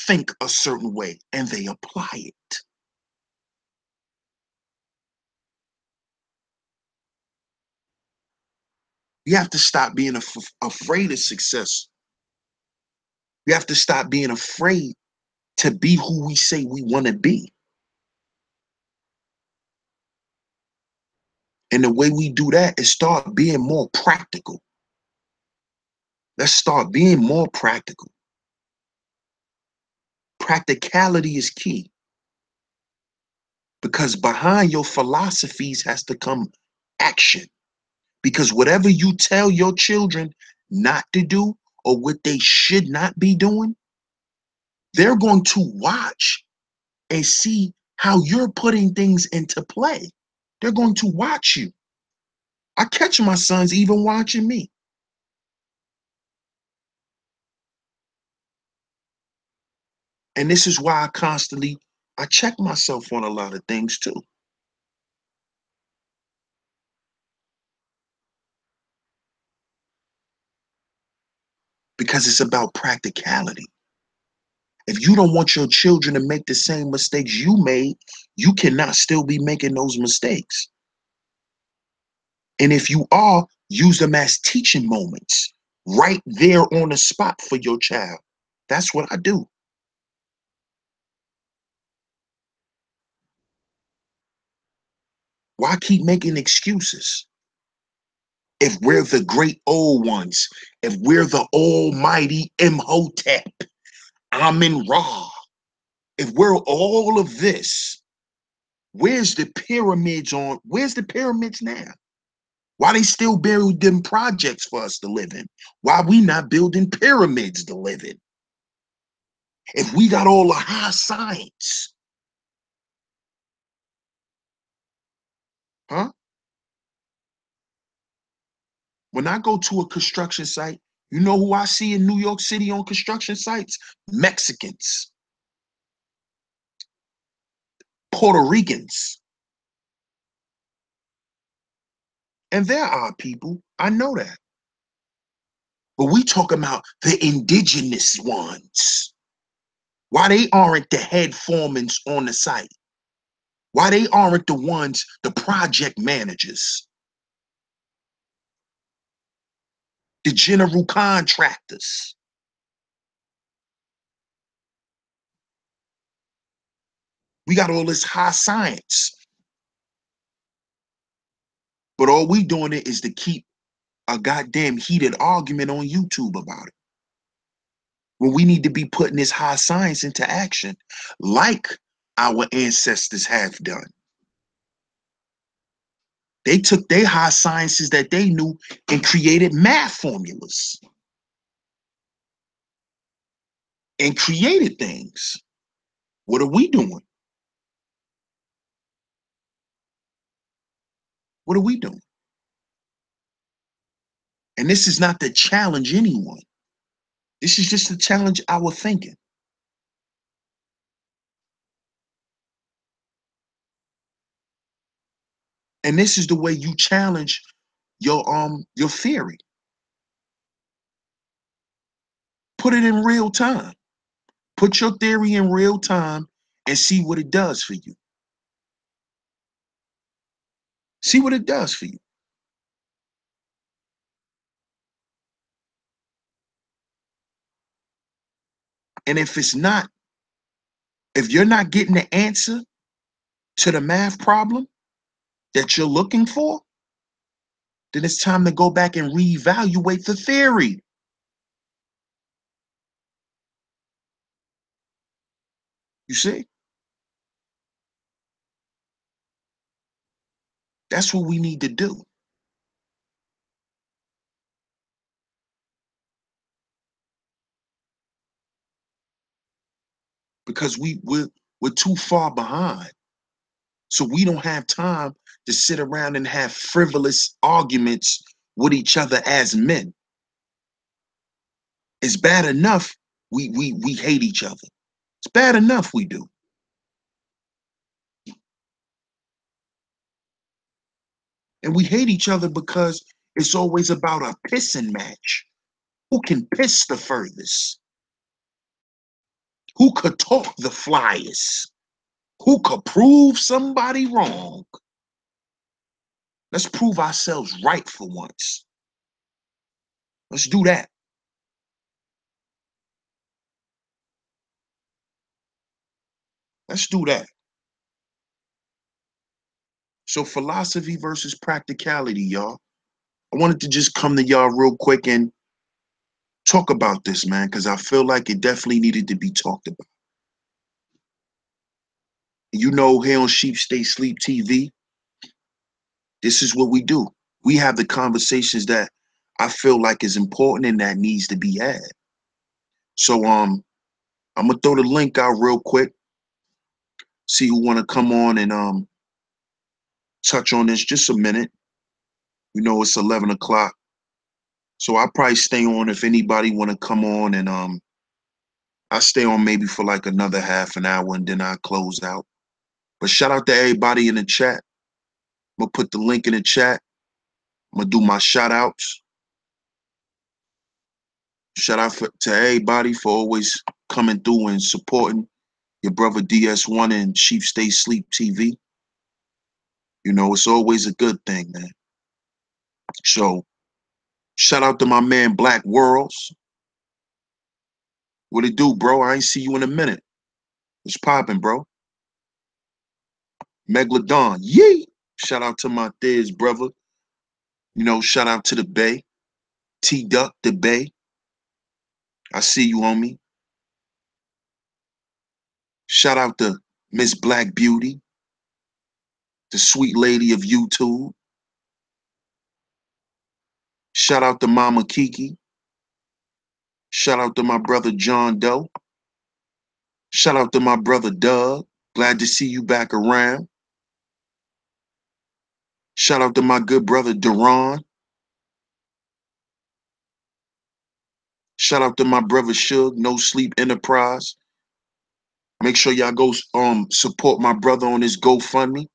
think a certain way, and they apply it. You have to stop being afraid of success. You have to stop being afraid to be who we say we want to be. And the way we do that is start being more practical. Let's start being more practical. Practicality is key because behind your philosophies has to come action. Because whatever you tell your children not to do or what they should not be doing, they're going to watch and see how you're putting things into play. They're going to watch you. I catch my sons even watching me. And this is why I check myself on a lot of things too. Because it's about practicality. If you don't want your children to make the same mistakes you made, you cannot still be making those mistakes. And if you are, use them as teaching moments right there on the spot for your child. That's what I do. Why keep making excuses? If we're the great old ones, if we're the almighty Imhotep, Amin Ra, if we're all of this, where's the pyramids now? Why they still building projects for us to live in? Why we not building pyramids to live in? If we got all the high science, huh? When I go to a construction site, you know who I see in New York City on construction sites? Mexicans, Puerto Ricans, and there are people. I know that. But we talking about the indigenous ones. Why they aren't the head foremans on the site? Why they aren't the ones, the project managers, the general contractors? We got all this high science. But all we doing it is to keep a goddamn heated argument on YouTube about it. When we need to be putting this high science into action, like our ancestors have done. They took their high sciences that they knew and created math formulas and created things. What are we doing? What are we doing? And this is not to challenge anyone. This is just to challenge our thinking. And this is the way you challenge your theory. Put it in real time. Put your theory in real time and see what it does for you. See what it does for you. And if you're not getting the answer to the math problem that you're looking for, then it's time to go back and reevaluate the theory. You see? That's what we need to do. Because we're too far behind. So we don't have time to sit around and have frivolous arguments with each other as men. It's bad enough we hate each other. It's bad enough we do. And we hate each other because it's always about a pissing match. Who can piss the furthest? Who could talk the flyest? Who could prove somebody wrong? Let's prove ourselves right for once. Let's do that. Let's do that. So philosophy versus practicality, y'all. I wanted to just come to y'all real quick and talk about this, man, because I feel like it definitely needed to be talked about. You know, here on Sheep Stay Sleep TV, this is what we do. We have the conversations that I feel like is important and that needs to be had. So I'm gonna throw the link out real quick. See who wanna come on and touch on this just a minute. You know it's 11 o'clock. So I'll probably stay on if anybody wanna come on, and I'll stay on maybe for like another half an hour and then I'll close out. But shout out to everybody in the chat. I'm gonna put the link in the chat. I'm gonna do my shout outs. Shout out to everybody for always coming through and supporting your brother DS1 and Chief Stay Sleep TV. You know, it's always a good thing, man. So shout out to my man Black Worlds. What it do, bro? I ain't see you in a minute. What's popping, bro? Megalodon, yee! Shout out to my Thiz brother. You know, shout out to the Bay. T-Duck, the Bay. I see you, homie. Shout out to Miss Black Beauty, the sweet lady of YouTube. Shout out to Mama Kiki. Shout out to my brother John Doe. Shout out to my brother Doug. Glad to see you back around. Shout out to my good brother Duran. Shout out to my brother Suge, No Sleep Enterprise. Make sure y'all go support my brother on his GoFundMe.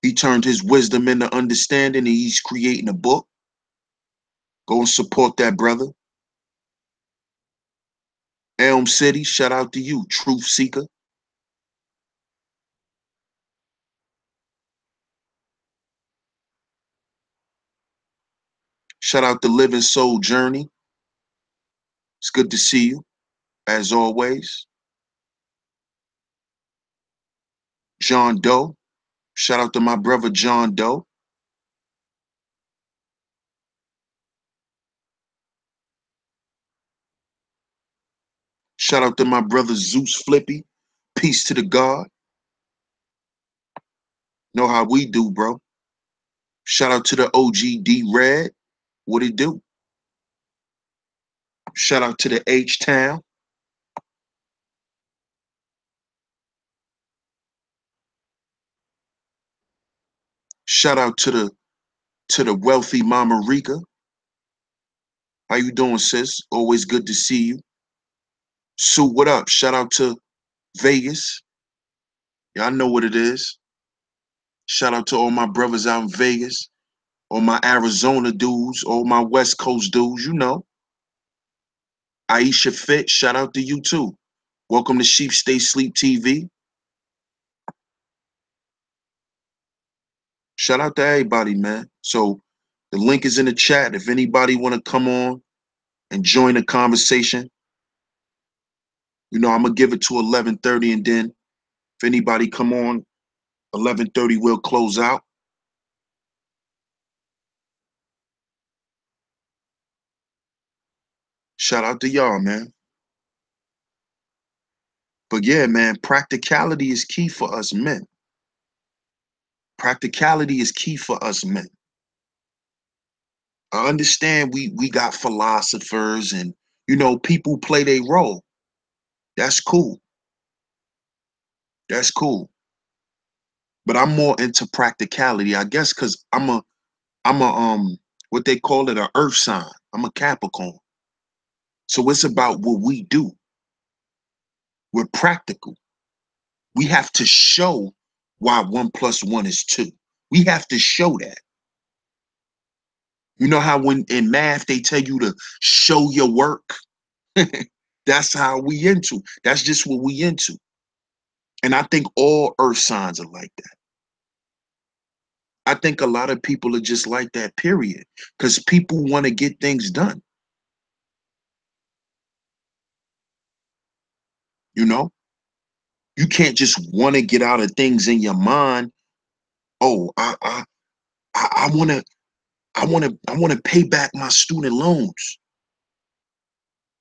He turned his wisdom into understanding and he's creating a book. Go and support that brother. Elm City, shout out to you, Truth Seeker. Shout out to Living Soul Journey. It's good to see you, as always. John Doe. Shout out to my brother John Doe. Shout out to my brother Zeus Flippy. Peace to the God. Know how we do, bro. Shout out to the OG D Red. What it do? Shout out to the H Town. Shout out to the wealthy Mama Rika. How you doing, sis? Always good to see you. Sue, what up? Shout out to Vegas. Y'all know what it is. Shout out to all my brothers out in Vegas, all my Arizona dudes, all my West Coast dudes, you know. Aisha Fit, shout out to you too. Welcome to Sheep Stay Sleep TV. Shout out to everybody, man. So the link is in the chat. If anybody want to come on and join the conversation, you know, I'm gonna give it to 11:30, and then if anybody come on 11:30, we'll close out. Shout out to y'all, man. But yeah, man, practicality is key for us men. Practicality is key for us men. I understand we got philosophers and you know people play their role. That's cool. That's cool. But I'm more into practicality, I guess, because I'm a what they call it, a earth sign. I'm a Capricorn. So it's about what we do. We're practical. We have to show why 1+1 is 2. We have to show that. You know how when in math they tell you to show your work? That's how we into. That's just what we into. And I think all earth signs are like that. I think a lot of people are just like that, period. Because people want to get things done. You know? You can't just want to get out of things in your mind. Oh, I wanna I wanna pay back my student loans.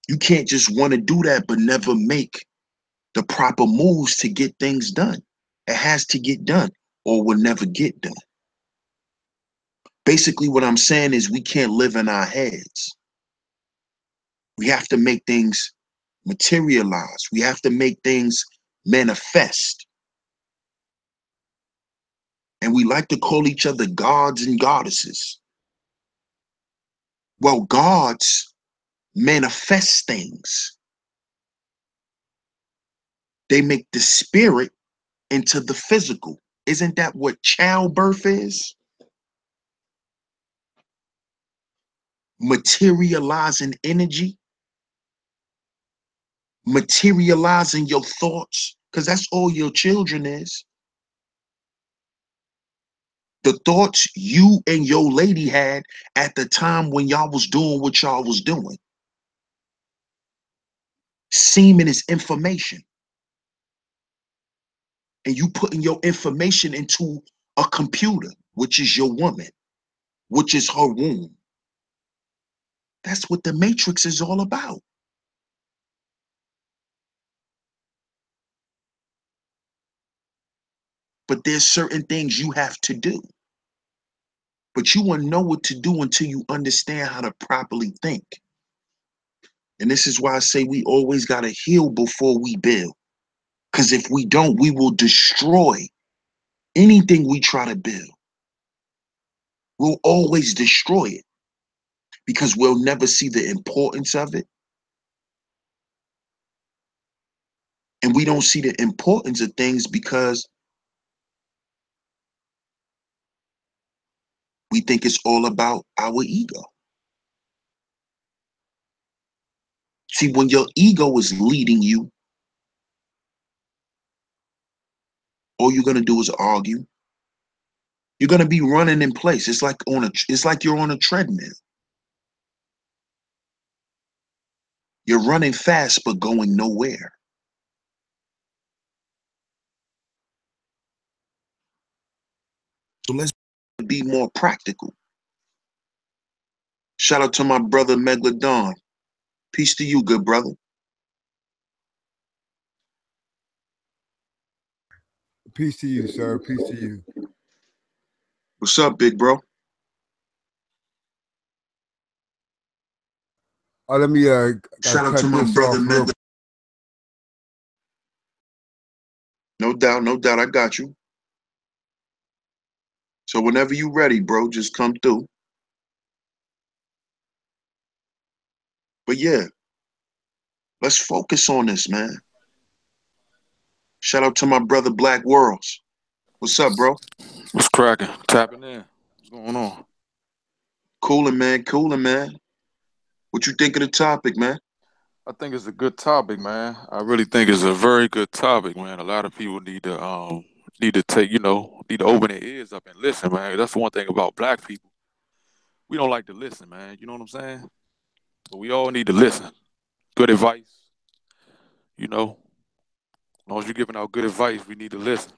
You can't just want to do that but never make the proper moves to get things done. It has to get done or will never get done. Basically, what I'm saying is we can't live in our heads. We have to make things materialize. We have to make things manifest. And we like to call each other gods and goddesses. Well, gods manifest things. They make the spirit into the physical. Isn't that what childbirth is? Materializing energy, materializing your thoughts, because that's all your children is. The thoughts you and your lady had at the time when y'all was doing what y'all was doing. Semen is information. And you putting your information into a computer, which is your woman, which is her womb. That's what the matrix is all about. But there's certain things you have to do. But you won't know what to do until you understand how to properly think. And this is why I say we always got to heal before we build. Because if we don't, we will destroy anything we try to build. We'll always destroy it because we'll never see the importance of it. And we don't see the importance of things because we think it's all about our ego. See, when your ego is leading you, all you're gonna do is argue. You're gonna be running in place. It's like you're on a treadmill. You're running fast but going nowhere. So let's be more practical. Shout out to my brother Megalodon. Peace to you, good brother. Peace to you, sir. Peace to you. What's up, big bro? Let me Shout out to cut my this brother off real. Megalodon. No doubt, no doubt. I got you. So whenever you ready, bro, just come through. But yeah, let's focus on this, man. Shout out to my brother Black Worlds. What's up, bro? What's cracking? Tapping in. What's going on? Coolin', man. Coolin', man. What you think of the topic, man? I think it's a good topic, man. I really think it's a very good topic, man. A lot of people need to take, need to open their ears up and listen, man. That's the one thing about black people. We don't like to listen, man. You know what I'm saying? But we all need to listen. Good advice, you know. As long as you're giving out good advice, we need to listen.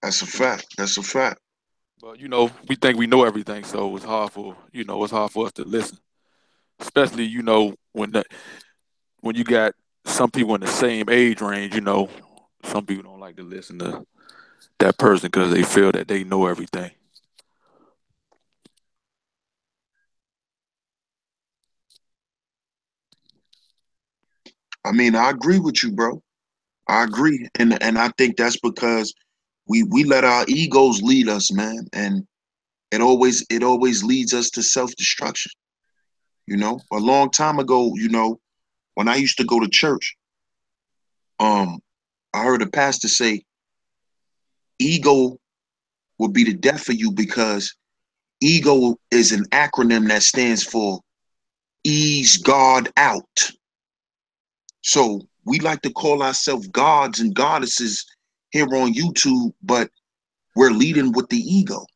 That's a fact. That's a fact. But we think we know everything, so it's hard for us to listen. Especially, when you got some people in the same age range, some people don't like to listen to that person because they feel that they know everything. I mean, I agree with you, bro. I agree. And I think that's because we let our egos lead us, man. And it always leads us to self-destruction. A long time ago, when I used to go to church, um, I heard a pastor say, ego will be the death of you because ego is an acronym that stands for ease God out. So we like to call ourselves gods and goddesses here on YouTube, but we're leading with the ego,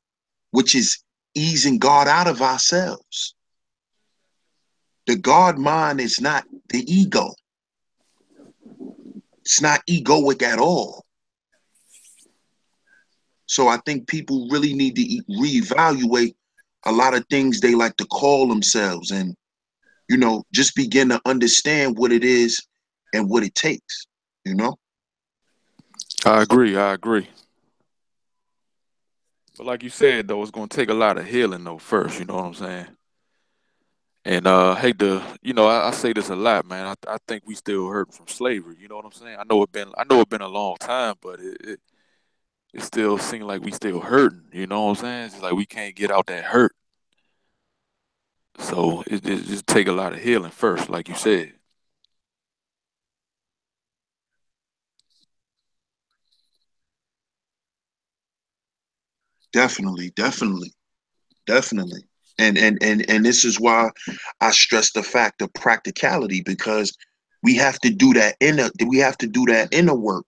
which is easing God out of ourselves. The God mind is not the ego. It's not egoic at all. So I think people really need to reevaluate a lot of things they like to call themselves and, just begin to understand what it is and what it takes, you know? I agree. I agree. But like you said, though, it's gonna take a lot of healing, though. First, you know what I'm saying? And I hate to, I say this a lot, man. I think we still hurt from slavery. You know what I'm saying? I know it been a long time, but it still seems like we still hurting. You know what I'm saying? It's like we can't get out that hurt. So it just take a lot of healing first, like you said. Definitely, definitely, definitely. And this is why I stress the fact of practicality because we have to do that inner work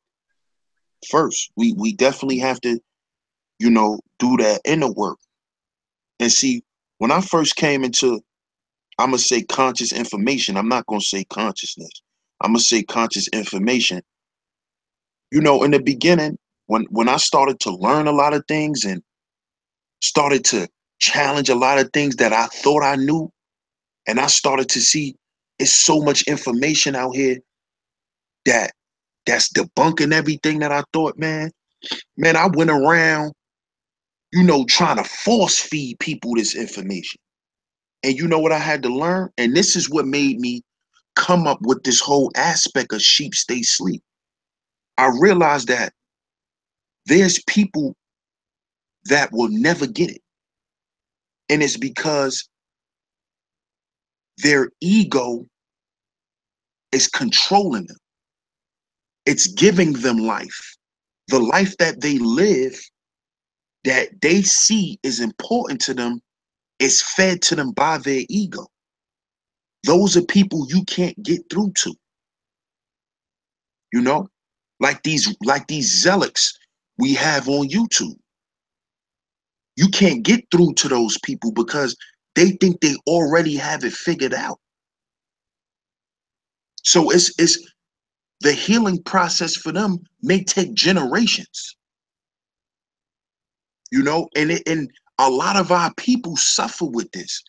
first. We definitely have to, do that inner work. And see, when I first came into, I'm gonna say conscious information. I'm not gonna say consciousness. I'm gonna say conscious information. In the beginning, when I started to learn a lot of things and started to challenge a lot of things that I thought I knew, and I started to see it's so much information out here that that's debunking everything that I thought, man. Man, I went around, trying to force feed people this information. And you know what I had to learn? And this is what made me come up with this whole aspect of sheep stay sleep. I realized that there's people that will never get it. And it's because their ego is controlling them. It's giving them life. The life that they live, that they see is important to them, is fed to them by their ego. Those are people you can't get through to, you know? Like these zealots we have on YouTube. You can't get through to those people because they think they already have it figured out. So it's the healing process for them may take generations. you know, and a lot of our people suffer with this.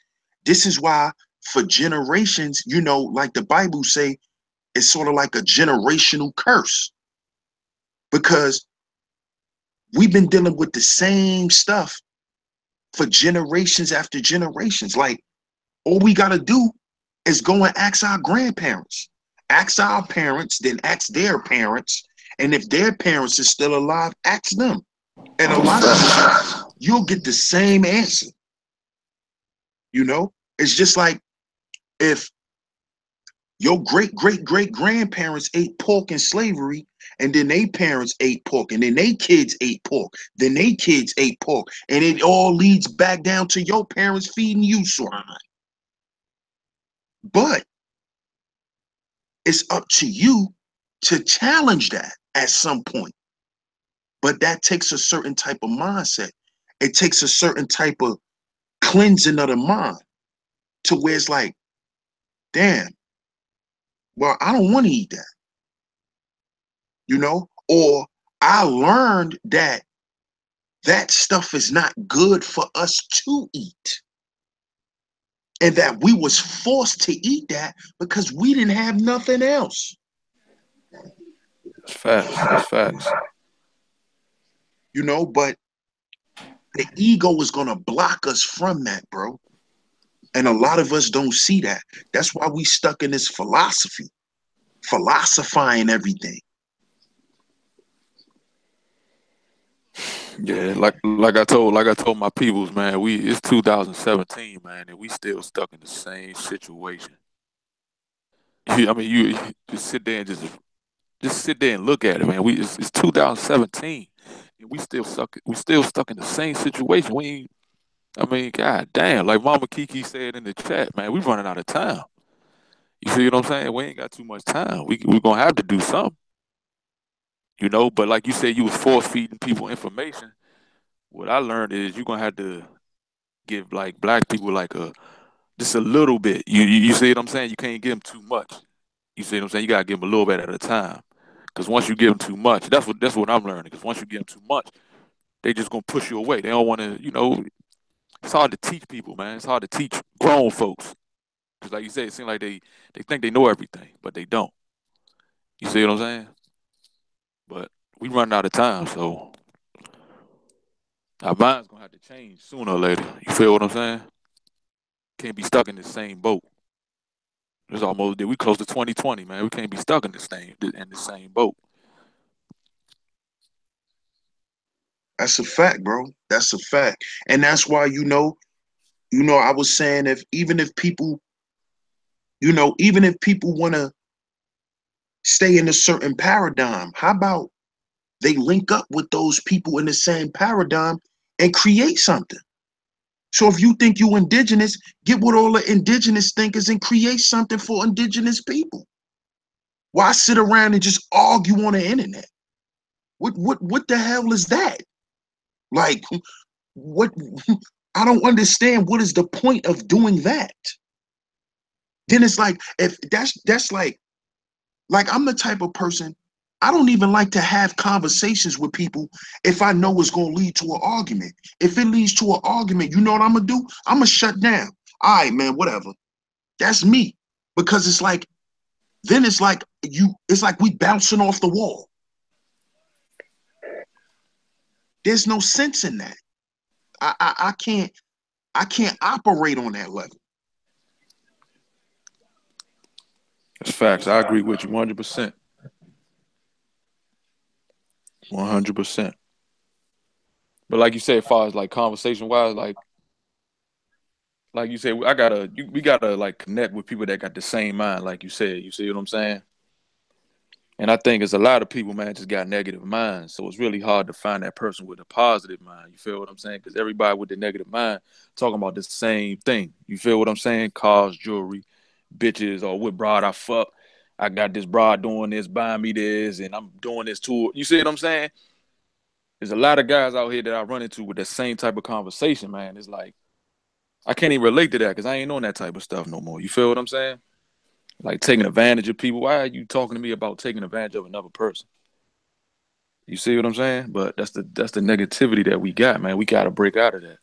This is why for generations, you know, like the Bible say, it's sort of like a generational curse, because we've been dealing with the same stuff for generations after generations. Like, all we got to do is go and ask our grandparents, ask our parents, then ask their parents. And if their parents are still alive, ask them. And a lot of times you'll get the same answer. You know, it's just like if your great grandparents ate pork in slavery, and then their parents ate pork, and then their kids ate pork, then their kids ate pork, and it all leads back down to your parents feeding you swine. But it's up to you to challenge that at some point. But that takes a certain type of mindset. It takes a certain type of cleansing of the mind, to where it's like, damn, well, I don't want to eat that, you know? Or I learned that that stuff is not good for us to eat. And that we was forced to eat that because we didn't have nothing else. That's facts. That's facts. You know, but the ego is going to block us from that, bro. And a lot of us don't see that. That's why we stuck in this philosophy, philosophizing everything. Yeah, like I told my peoples, man, it's 2017, man, and we still stuck in the same situation. I mean, you just sit there and just sit there and look at it, man. It's 2017, and we still stuck in the same situation. We ain't, I mean, god damn, like Mama Kiki said in the chat, man, we running out of time. You see what I'm saying? We ain't got too much time. We gonna have to do something, you know. But like you said, you was force feeding people information. What I learned is you're gonna have to give like black people like a just a little bit. You see what I'm saying? You can't give them too much. You see what I'm saying? You gotta give them a little bit at a time. Because once you give them too much, that's what I'm learning. Because once you give them too much, they just gonna push you away. They don't want to, you know. It's hard to teach people, man. It's hard to teach grown folks. Because like you said, it seems like they think they know everything, but they don't. You see what I'm saying? But we running out of time, so our mind's gonna have to change sooner or later. You feel what I'm saying? Can't be stuck in the same boat. It's almost we close to 2020, man. We can't be stuck in the same boat. That's a fact, bro. That's a fact. And that's why, I was saying, if even if people, even if people want to stay in a certain paradigm, how about they link up with those people in the same paradigm and create something? So if you think you indigenous, get with all the indigenous thinkers and create something for indigenous people. Why sit around and just argue on the internet? What the hell is that? Like, what? I don't understand. What is the point of doing that? Then it's like, if that's like I'm the type of person, I don't even like to have conversations with people if I know it's gonna lead to an argument. If it leads to an argument, you know what I'm gonna do? I'm gonna shut down. All right, man, whatever. That's me. Because it's like, then it's like we bouncing off the wall. There's no sense in that. I can't operate on that level. That's facts. I agree with you 100%. 100%. But like you said, as far as like conversation wise, like you said, we gotta like connect with people that got the same mind, like you said. You see what I'm saying? And I think it's a lot of people, man, just got negative minds. So it's really hard to find that person with a positive mind. You feel what I'm saying? Because everybody with the negative mind talking about the same thing. You feel what I'm saying? Cars, jewelry, bitches, or what broad I fuck. I got this broad doing this, buying me this, and I'm doing this too. You see what I'm saying? There's a lot of guys out here that I run into with the same type of conversation, man. It's like, I can't even relate to that because I ain't on that type of stuff no more. You feel what I'm saying? Like taking advantage of people. Why are you talking to me about taking advantage of another person? You see what I'm saying? But that's the negativity that we got, man. We got to break out of that.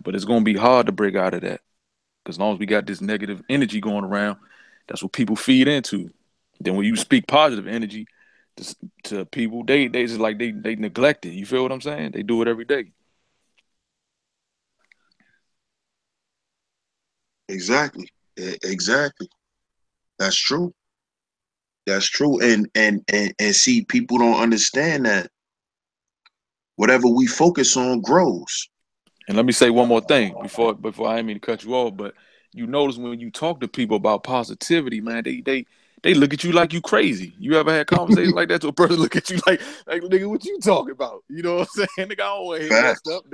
But it's gonna be hard to break out of that because as long as we got this negative energy going around, that's what people feed into. Then when you speak positive energy to people, they just like they neglect it. You feel what I'm saying? They do it every day. Exactly. Exactly. That's true. That's true. And see, people don't understand that whatever we focus on grows. And let me say one more thing before I didn't mean to cut you off, but you notice when you talk to people about positivity, man, they look at you like you crazy. You ever had conversations like that to a person look at you like nigga, what you talking about? You know what I'm saying? Nigga, I don't want to hear that Facts. stuff.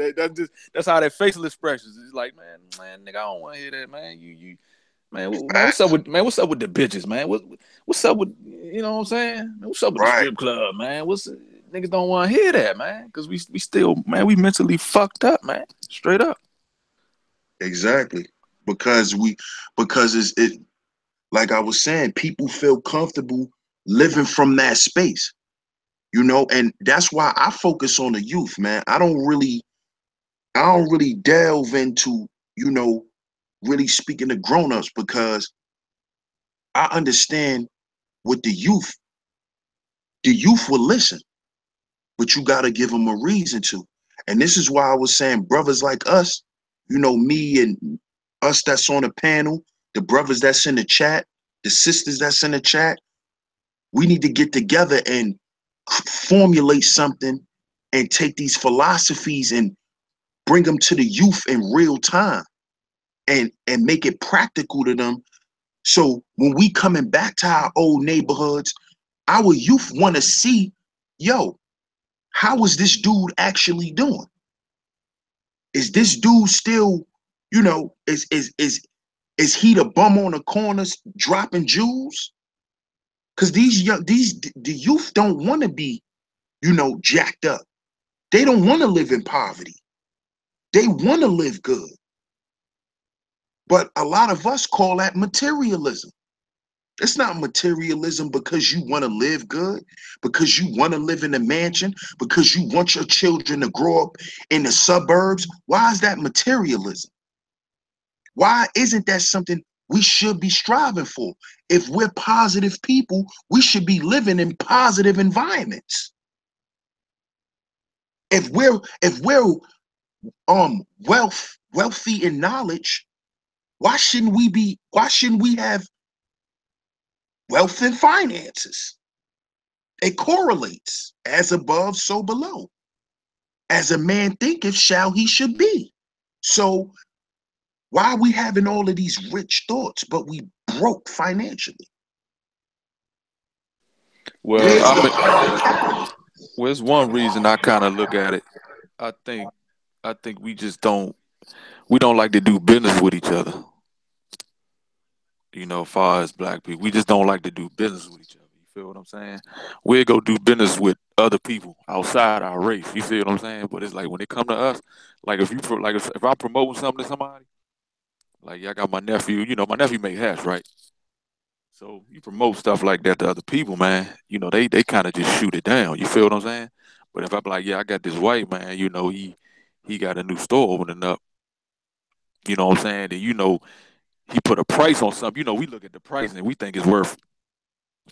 That's how that facial expressions is like, man, nigga, I don't want to hear that, man. Man, Facts. what's up with the bitches, man? What's up with you know what I'm saying? Man, what's up with the Right. strip club, man? Niggas don't want to hear that, man, because we still, man, we mentally fucked up, man, straight up. Exactly. Because because it like I was saying, people feel comfortable living from that space, and that's why I focus on the youth, man. I don't really delve into, you know, really speaking to grown-ups because I understand with the youth will listen, but you got to give them a reason to. And this is why I was saying brothers like us, me and us that's on the panel, the brothers that's in the chat, the sisters that's in the chat, we need to get together and formulate something and take these philosophies and bring them to the youth in real time and make it practical to them. So when we coming back to our old neighborhoods, our youth want to see, yo, how is this dude actually doing? Is this dude still, is he the bum on the corners dropping jewels? Because the youth don't want to be, jacked up. They don't want to live in poverty. They want to live good. But a lot of us call that materialism. It's not materialism because you want to live good, because you want to live in a mansion, because you want your children to grow up in the suburbs. Why is that materialism? Why isn't that something we should be striving for? If we're positive people, we should be living in positive environments. If we're wealthy in knowledge, why shouldn't we have wealth and finances? It correlates. As above, so below. As a man thinketh, shall he should be. So why are we having all of these rich thoughts, but we broke financially? Well, Where's I mean, the well, there's one reason I kind of look at it. I think, I think we don't like to do business with each other. As far as black people, we just don't like to do business with each other. You feel what I'm saying? We go do business with other people outside our race. You see what I'm saying? But it's like when it come to us, like if I'm promoting something to somebody, like yeah, I got my nephew. My nephew make hats, right? So you promote stuff like that to other people, man. They kind of just shoot it down. You feel what I'm saying? But if I'm like, yeah, I got this white man, he got a new store opening up. You know what I'm saying? And he put a price on something. We look at the price and we think it's worth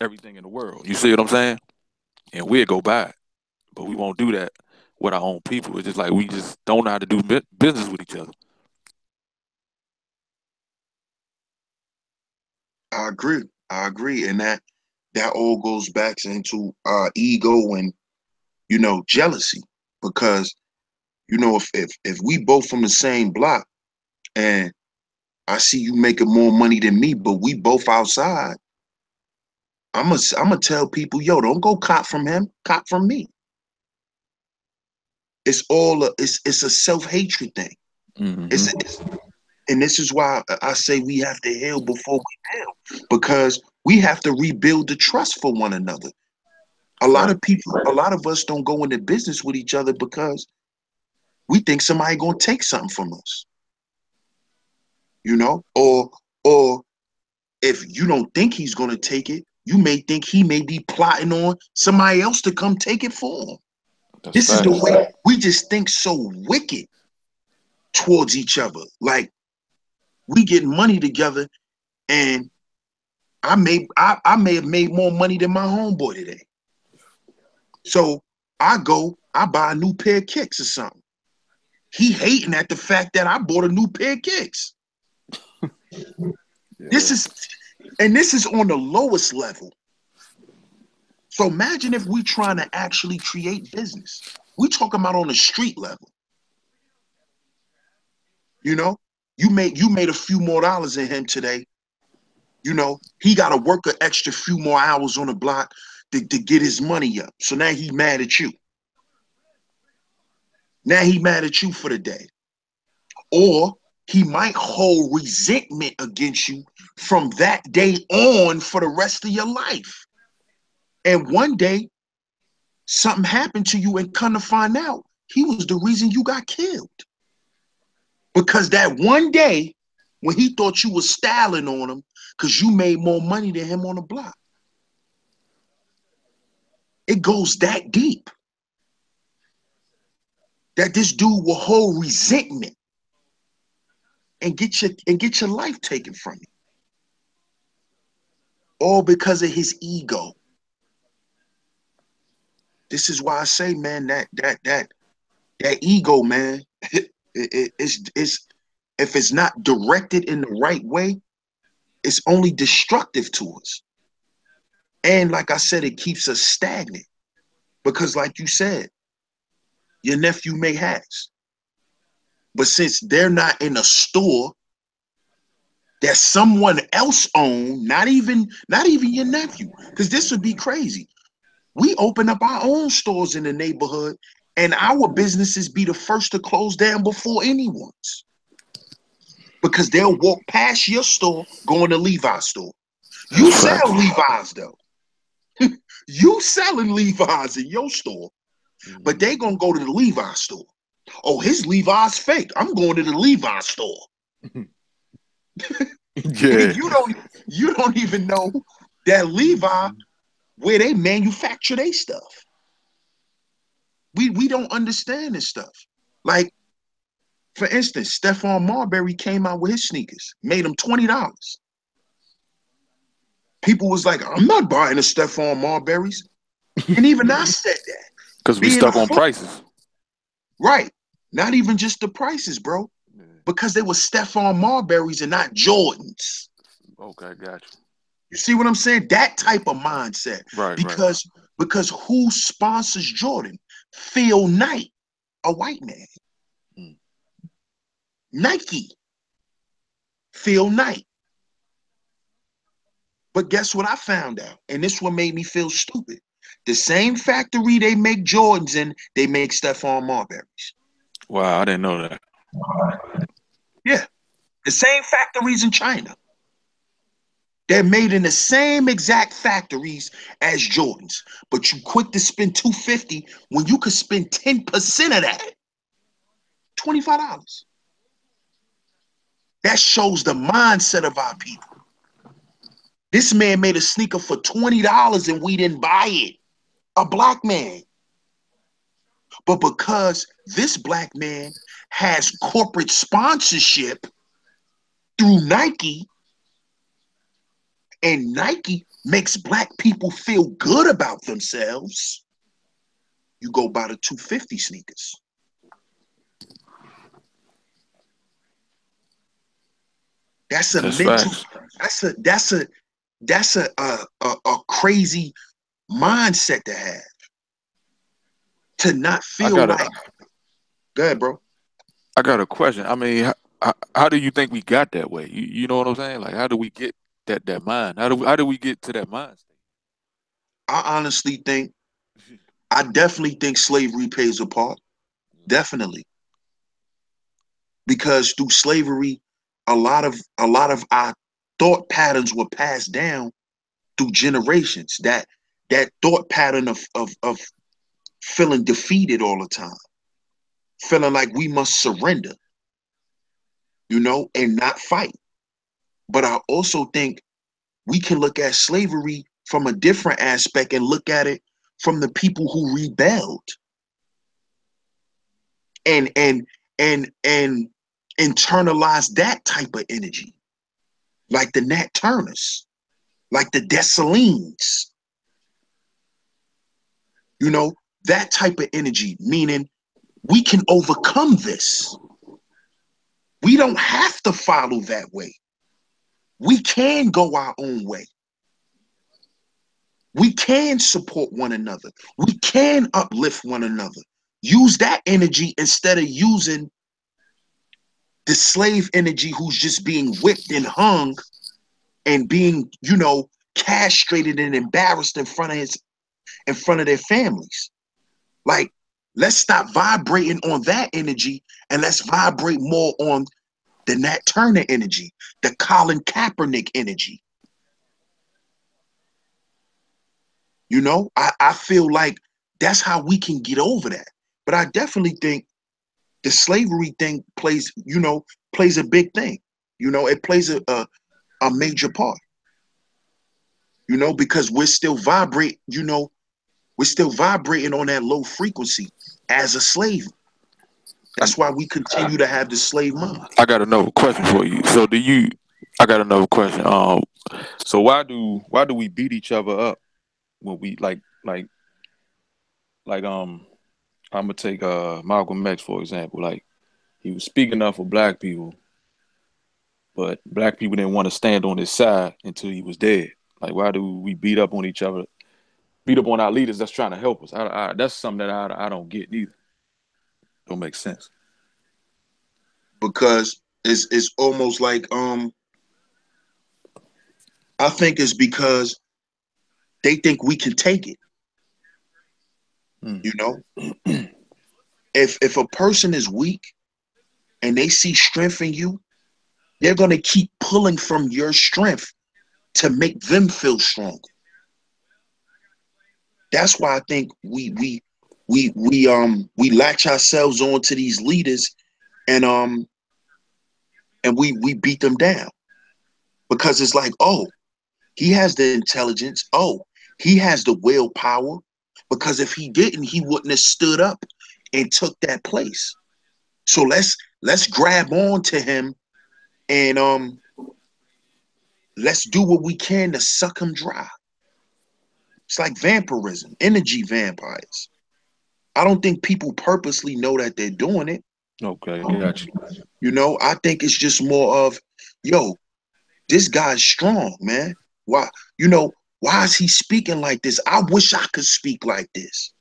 everything in the world. You see what I'm saying? And we'll go buy it, but we won't do that with our own people. It's just like we just don't know how to do business with each other. I agree. I agree. And that all goes back into ego and jealousy. Because if we both from the same block and I see you making more money than me, but we both outside, I'm gonna tell people, yo, don't go cop from him, cop from me. It's a self-hatred thing. Hmm. And this is why I say we have to heal before we build, because we have to rebuild the trust for one another. Fact. A lot of us don't go into business with each other because we think somebody gonna take something from us, or if you don't think he's gonna take it, you may think he may be plotting on somebody else to come take it for him. That's This is the facts. way we just think so wicked towards each other. Like we get money together, and I may have made more money than my homeboy today. So I buy a new pair of kicks or something. He hating at the fact that I bought a new pair of kicks. Yeah. This is on the lowest level. So imagine if we trying to actually create business. We talking about on the street level. You know, you made a few more dollars than him today. You know, he got to work an extra few more hours on the block to get his money up. So now he mad at you. Now he mad at you for the day. Or he might hold resentment against you from that day on for the rest of your life. And one day, something happened to you and come to find out, he was the reason you got killed. Because that one day, when he thought you was styling on him, because you made more money than him on the block. It goes that deep. That this dude will hold resentment and get your life taken from you. All because of his ego. This is why I say, man, that ego, man, it's if it's not directed in the right way, it's only destructive to us. And like I said, it keeps us stagnant. Because like you said, your nephew may has. But since they're not in a store that someone else own, not even your nephew, because this would be crazy. We open up our own stores in the neighborhood, and our businesses be the first to close down before anyone's. Because they'll walk past your store going to Levi's store. You That's sell facts. Levi's though. You selling Levi's in your store, but they gonna go to the Levi's store. Oh, his Levi's fake. I'm going to the Levi's store. Yeah. You don't even know that Levi where they manufacture their stuff. We don't understand this stuff. Like, for instance, Stephon Marbury came out with his sneakers, made them $20. People was like, I'm not buying a Stephon Marbury's. And even I said that. Because we Being a stuck on foot, prices. right. Not even just the prices, bro. Yeah. Because they were Stephon Marbury's and not Jordans. Okay, got you. You see what I'm saying? That type of mindset. Right. Because who sponsors Jordan? Phil Knight, a white man. Mm. Nike, Phil Knight. But guess what I found out? And this one made me feel stupid. The same factory they make Jordans in, they make Stephon Marbury's. Wow, I didn't know that. Yeah. The same factories in China. They're made in the same exact factories as Jordans. But you quick to spend $250 when you could spend 10% of that. $25. That shows the mindset of our people. This man made a sneaker for $20 and we didn't buy it. A black man. But because this black man has corporate sponsorship through Nike, and Nike makes black people feel good about themselves, you go buy the $250 sneakers. That's a That's mental. facts. That's a crazy mindset to have. To not I feel got a like, go ahead, bro. I got a question. I mean, how do you think we got that way? You know what I'm saying? Like, how do we get that mind? How do we get to that mind state? I honestly think, I definitely think slavery plays a part. Definitely. Because through slavery, a lot of our thought patterns were passed down through generations. That thought pattern of feeling defeated all the time, feeling like we must surrender, and not fight. But I also think we can look at slavery from a different aspect and look at it from the people who rebelled. and internalize that type of energy, like the Nat Turners, like the Dessalines, you know, that type of energy, meaning we can overcome this. We don't have to follow that way. We can go our own way. We can support one another. We can uplift one another. Use that energy instead of using the slave energy who's just being whipped and hung and being, you know, castrated and embarrassed in front of their families. Like, let's stop vibrating on that energy and let's vibrate more on the Nat Turner energy, the Colin Kaepernick energy. You know, I feel like that's how we can get over that. But I definitely think the slavery thing plays a big thing. You know, it plays a major part. You know, because we're still vibrating on that low frequency as a slave. That's why we continue to have the slave mind. I got another question for you. I got another question. So why do we beat each other up when we I'm gonna take Malcolm X for example. Like, he was speaking up for black people, but black people didn't want to stand on his side until he was dead. Like, why do we beat up on each other, beat up on our leaders that's trying to help us? That's something that I don't get either. Don't make sense. Because it's almost like I think it's because they think we can take it. You know, if a person is weak and they see strength in you, they're gonna keep pulling from your strength to make them feel strong. That's why I think we latch ourselves on to these leaders and we beat them down because it's like, oh, he has the intelligence. Oh, he has the willpower. Because if he didn't, he wouldn't have stood up and took that place. So let's grab on to him and let's do what we can to suck him dry. It's like vampirism, energy vampires. I don't think people purposely know that they're doing it. Okay, got you. You know, I think it's just more of, yo, this guy's strong, man. Why, why is he speaking like this? I wish I could speak like this.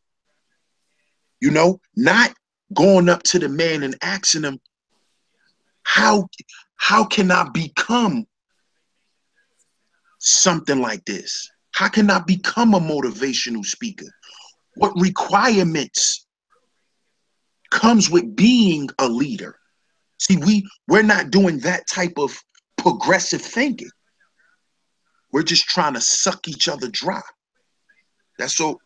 You know, not going up to the man and asking him, how can I become something like this? How can I become a motivational speaker? What requirements comes with being a leader? See, we're not doing that type of progressive thinking. We're just trying to suck each other dry. That's all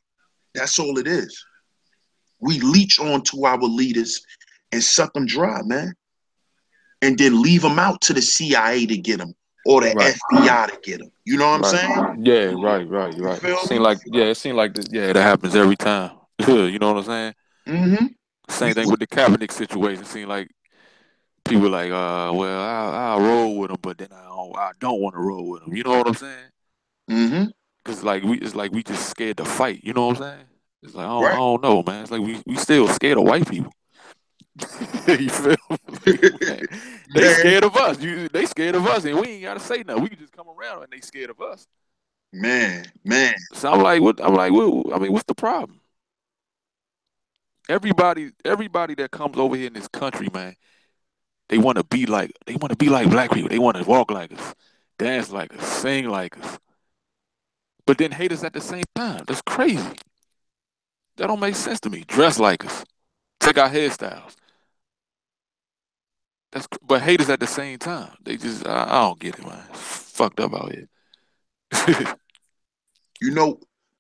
it is. We leech onto our leaders and suck them dry, man. And then leave them out to the CIA to get them or the FBI to get them. You know what I'm saying? Yeah, right. It seemed like that happens every time. You know what I'm saying? Mm-hmm. Same thing with the Kaepernick situation. It seemed like people were like, well, I'll roll with him, but then I don't want to roll with him. You know what I'm saying? Mm-hmm. Because it's like we just scared to fight. You know what I'm saying? It's like, I Right. don't know, man. It's like we still scared of white people. You feel me? They scared of us. They scared of us, and we ain't gotta say nothing. We can just come around, and they scared of us. Man. So I'm like, what? I mean, what's the problem? Everybody that comes over here in this country, man, they want to be like black people. They want to walk like us, dance like us, sing like us, but then hate us at the same time. That's crazy. That don't make sense to me. Dress like us, take our hairstyles. But hate us at the same time. They just I don't get it, man. It's fucked up out here.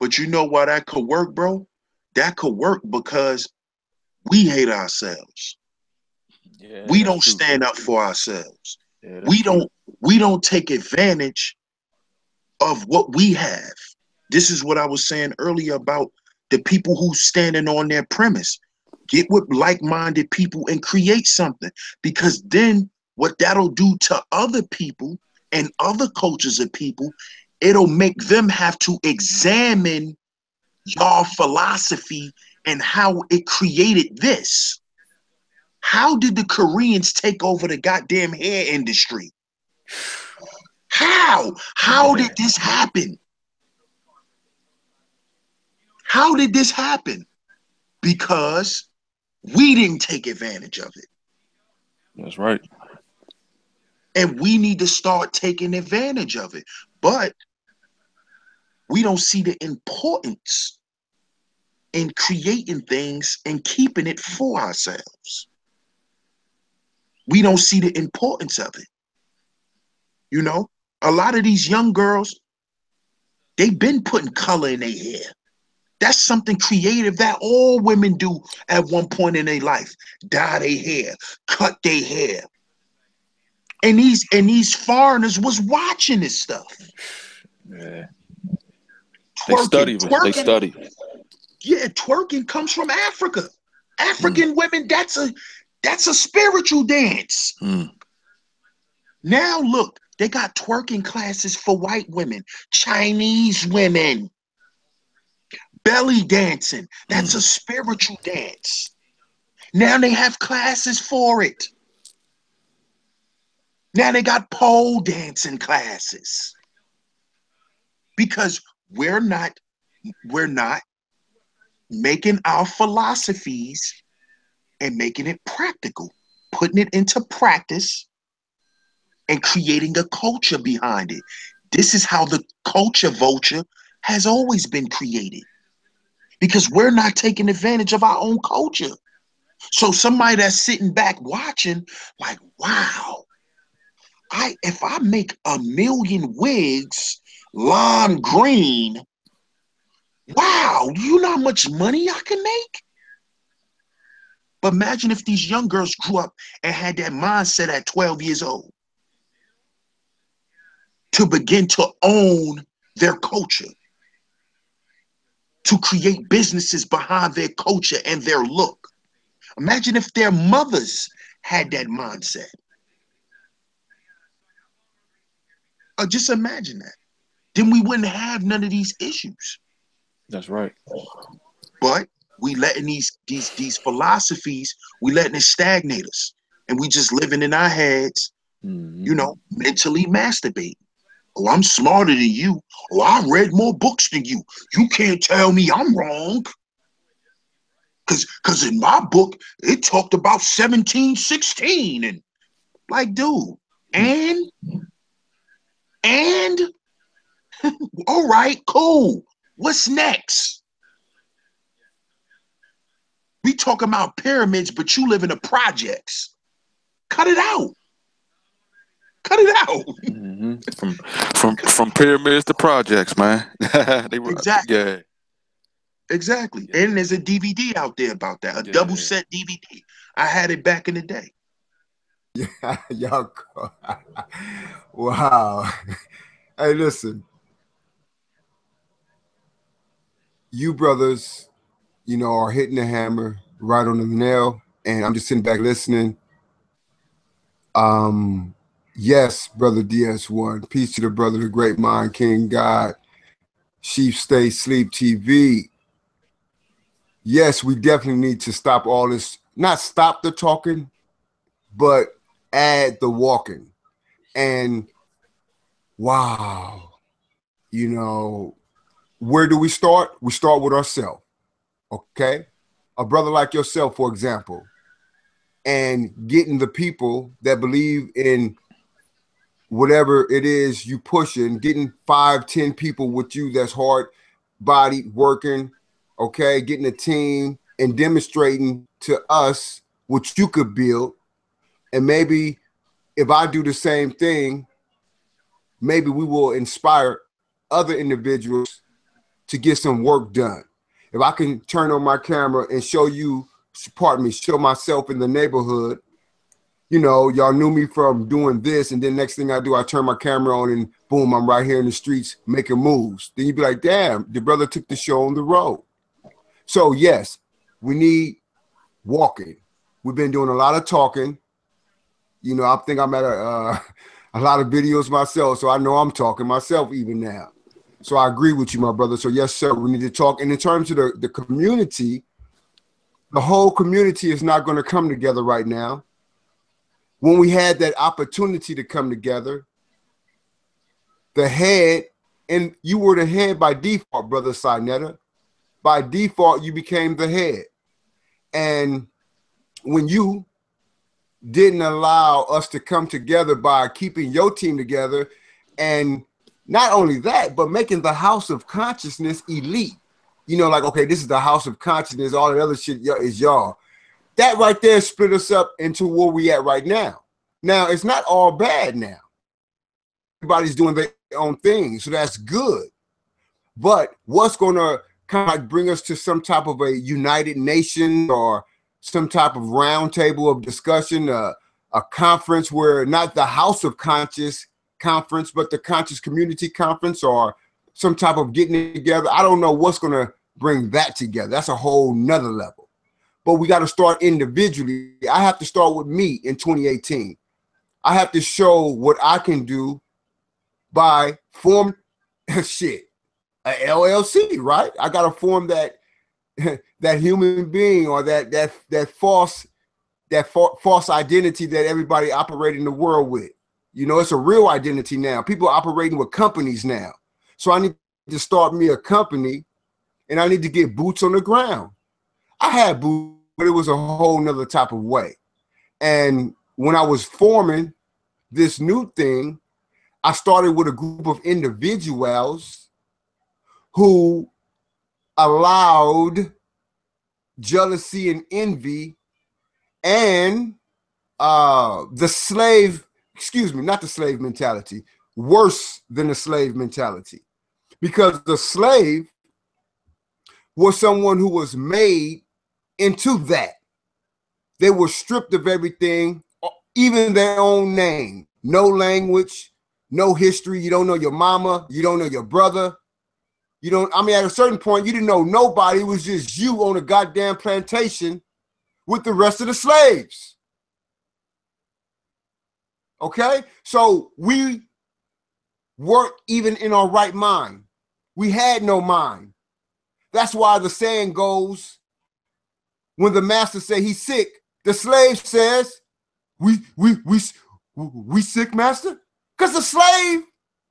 But you know why that could work, bro? That could work because we hate ourselves. Yeah, We don't stand up for ourselves. Yeah, we don't take advantage of what we have. This is what I was saying earlier about the people who standing on their premise. Get with like-minded people and create something. Because then what that'll do to other people and other cultures of people, it'll make them have to examine y'all philosophy and how it created this. How did the Koreans take over the goddamn hair industry? How? How did this happen? How did this happen? Because we didn't take advantage of it. That's right. And we need to start taking advantage of it. But we don't see the importance in creating things and keeping it for ourselves. We don't see the importance of it. You know, a lot of these young girls, they've been putting color in their hair. That's something creative that all women do at one point in their life. Dye their hair, cut their hair. And these foreigners was watching this stuff. Yeah. They Twerking, They study. Yeah, twerking comes from Africa. African women, that's a spiritual dance. Now look, they got twerking classes for white women, Chinese women. Belly dancing, that's a spiritual dance. Now they have classes for it. Now they got pole dancing classes. Because we're not making our philosophies and making it practical, putting it into practice and creating a culture behind it. This is how the culture vulture has always been created. Because we're not taking advantage of our own culture. So somebody that's sitting back watching, like, wow, if I make 1,000,000 wigs lime green, wow, you know how much money I can make? But imagine if these young girls grew up and had that mindset at 12 years old to begin to own their culture, to create businesses behind their culture and their look. Imagine if their mothers had that mindset. Or just imagine that. Then we wouldn't have none of these issues. That's right. But we letting these philosophies, we letting it stagnate us. And we just living in our heads, you know, mentally masturbating. Oh, I'm smarter than you. Oh, I read more books than you. You can't tell me I'm wrong. Because in my book, it talked about 1716. And like, dude, and all right, cool. What's next? We talking about pyramids, but you live in the projects. Cut it out. Cut it out. From pyramids to projects, man. Exactly. Yeah. Exactly. Yeah. And there's a DVD out there about that, a double set DVD. I had it back in the day. Yeah, y'all. Wow. Hey, listen. You brothers, you know, are hitting the hammer right on the nail, and I'm just sitting back listening. Yes, brother DS1. Peace to the brother, the great mind, King God, Sheep Stay Sleep TV. Yes, we definitely need to stop all this, not stop the talking, but add the walking. And wow, you know, where do we start? We start with ourselves, okay? A brother like yourself, for example, and getting the people that believe in whatever it is you pushing, getting 5, 10 people with you that's hard-bodied, working, okay, getting a team and demonstrating to us what you could build. And maybe if I do the same thing, maybe we will inspire other individuals to get some work done. If I can turn on my camera and show you, pardon me, show myself in the neighborhood, you know, y'all knew me from doing this, and then next thing I do, I turn my camera on and boom, I'm right here in the streets making moves. Then you'd be like, damn, the brother took the show on the road. So yes, we need walking. We've been doing a lot of talking. You know, I think I'm at a lot of videos myself, so I know I'm talking myself even now. So I agree with you, my brother. So yes, sir, we need to talk. And in terms of the community, the whole community is not going to come together right now. When we had that opportunity to come together, the head, and you were the head by default, brother Sinetta. By default, you became the head. And when you didn't allow us to come together by keeping your team together, and not only that, but making the house of consciousness elite. You know, like, okay, this is the house of consciousness, all that other shit is y'all. That right there split us up into where we at right now. Now, it's not all bad now. Everybody's doing their own thing, so that's good. But what's going to kind of like bring us to some type of a united nation or some type of round table of discussion, a conference where not the House of Conscious conference, but the Conscious Community Conference, or some type of getting together. I don't know what's going to bring that together. That's a whole nother level. But we got to start individually. I have to start with me in 2018. I have to show what I can do by forming shit, a LLC, right? I got to form that that human being, or that false identity that everybody operating the world with. You know, it's a real identity now. People are operating with companies now. So I need to start me a company, and I need to get boots on the ground. I had boots, but it was a whole nother type of way. And when I was forming this new thing, I started with a group of individuals who allowed jealousy and envy and the slave, not the slave mentality, worse than the slave mentality. Because the slave was someone who was made into that. They were stripped of everything, even their own name, no language, no history. You don't know your mama, you don't know your brother. You don't, I mean, at a certain point, you didn't know nobody. It was just you on a goddamn plantation with the rest of the slaves. Okay? So we weren't even in our right mind. We had no mind. That's why the saying goes, when the master say he's sick, the slave says, we sick, master? Because the slave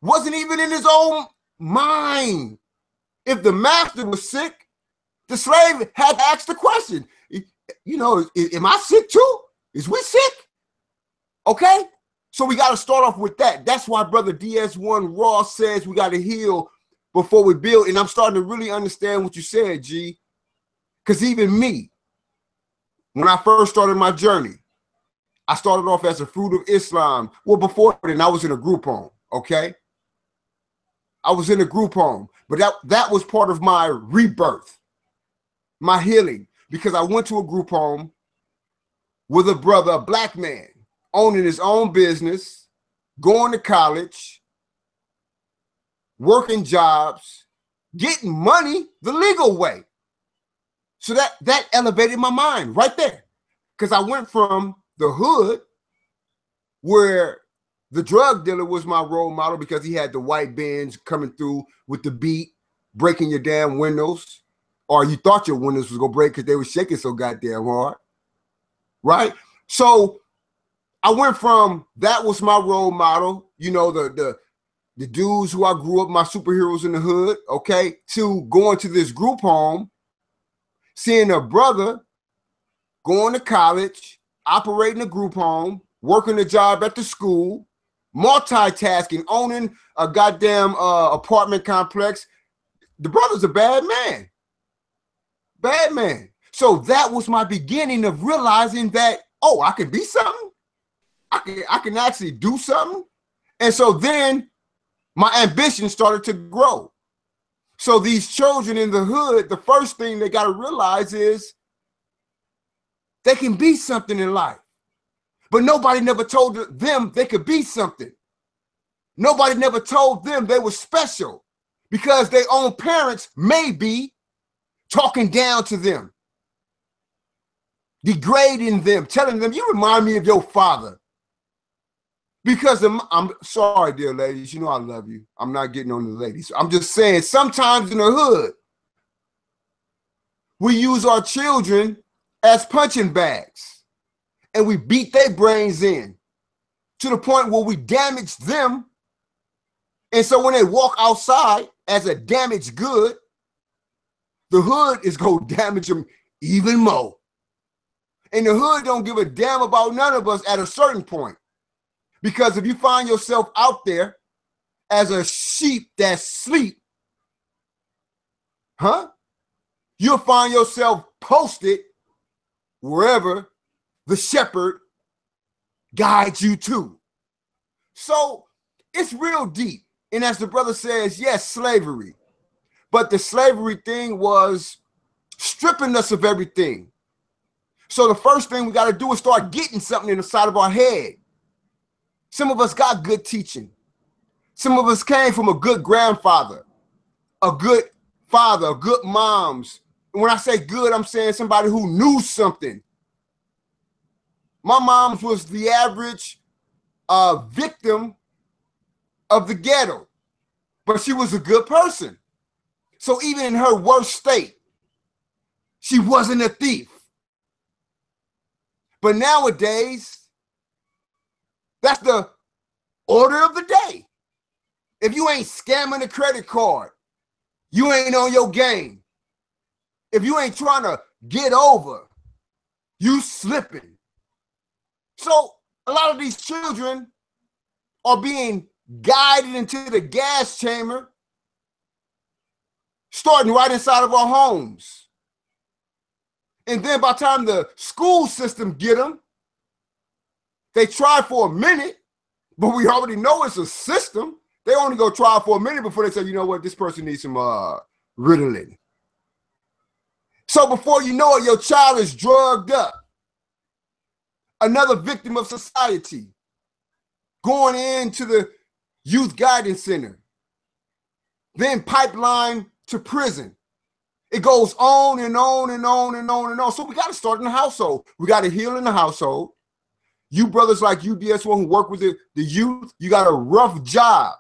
wasn't even in his own mind. If the master was sick, the slave had to ask the question, you know, am I sick too? Is we sick? Okay? So we got to start off with that. That's why Brother DS1 Ross says we got to heal before we build. And I'm starting to really understand what you said, G. Because even me, when I first started my journey, I started off as a fruit of Islam. Well, before then, I was in a group home, okay? I was in a group home, but that was part of my rebirth, my healing, because I went to a group home with a brother, a black man, owning his own business, going to college, working jobs, getting money the legal way. So that elevated my mind right there, because I went from the hood, where the drug dealer was my role model because he had the white Benz coming through with the beat, breaking your damn windows, or you thought your windows was gonna break because they were shaking so goddamn hard, right? So I went from that was my role model, you know, the dudes who I grew up, my superheroes in the hood, okay, to going to this group home, seeing a brother going to college, operating a group home, working a job at the school, multitasking, owning a goddamn apartment complex. The brother's a bad man. Bad man. So that was my beginning of realizing that, oh, I can be something. I can actually do something. And so then my ambition started to grow. So these children in the hood, the first thing they got to realize is they can be something in life. But nobody never told them they could be something. Nobody never told them they were special, because their own parents may be talking down to them. degrading them, telling them, you remind me of your father. Because I'm sorry, dear ladies, you know I love you. I'm not getting on the ladies. I'm just saying, sometimes in the hood, we use our children as punching bags, and we beat their brains in to the point where we damage them. And so when they walk outside as a damaged good, the hood is going to damage them even more. And the hood don't give a damn about none of us at a certain point. Because if you find yourself out there as a sheep that sleep, you'll find yourself posted wherever the shepherd guides you to. So it's real deep. And as the brother says, yes, slavery. But the slavery thing was stripping us of everything. So the first thing we got to do is start getting something in the side of our head. Some of us got good teaching. Some of us came from a good grandfather, a good father, good moms. And when I say good, I'm saying somebody who knew something. My mom was the average victim of the ghetto, but she was a good person. So even in her worst state, she wasn't a thief. But nowadays, that's the order of the day. If you ain't scamming a credit card, you ain't on your game. If you ain't trying to get over, you slipping. So a lot of these children are being guided into the gas chamber, starting right inside of our homes. And then by the time the school system get them, they try for a minute, but we already know it's a system. They only go try for a minute before they say, you know what, this person needs some Ritalin. So before you know it, your child is drugged up. Another victim of society, going into the youth guidance center, then pipeline to prison. It goes on and on and on and on and on. So we got to start in the household. We got to heal in the household. You brothers like UBS1 who work with the youth, you got a rough job.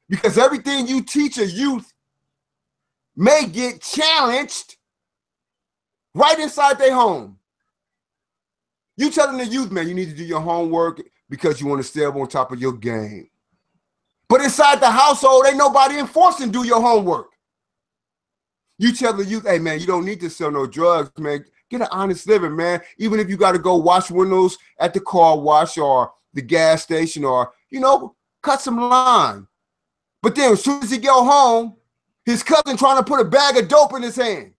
Because everything you teach a youth may get challenged right inside their home. You telling the youth, man, you need to do your homework because you want to stay up on top of your game. But inside the household, ain't nobody enforcing do your homework. You tell the youth, hey, man, you don't need to sell no drugs, man. Get an honest living, man. Even if you got to go wash windows at the car wash or the gas station or, you know, cut some line. But then as soon as he go home, his cousin trying to put a bag of dope in his hand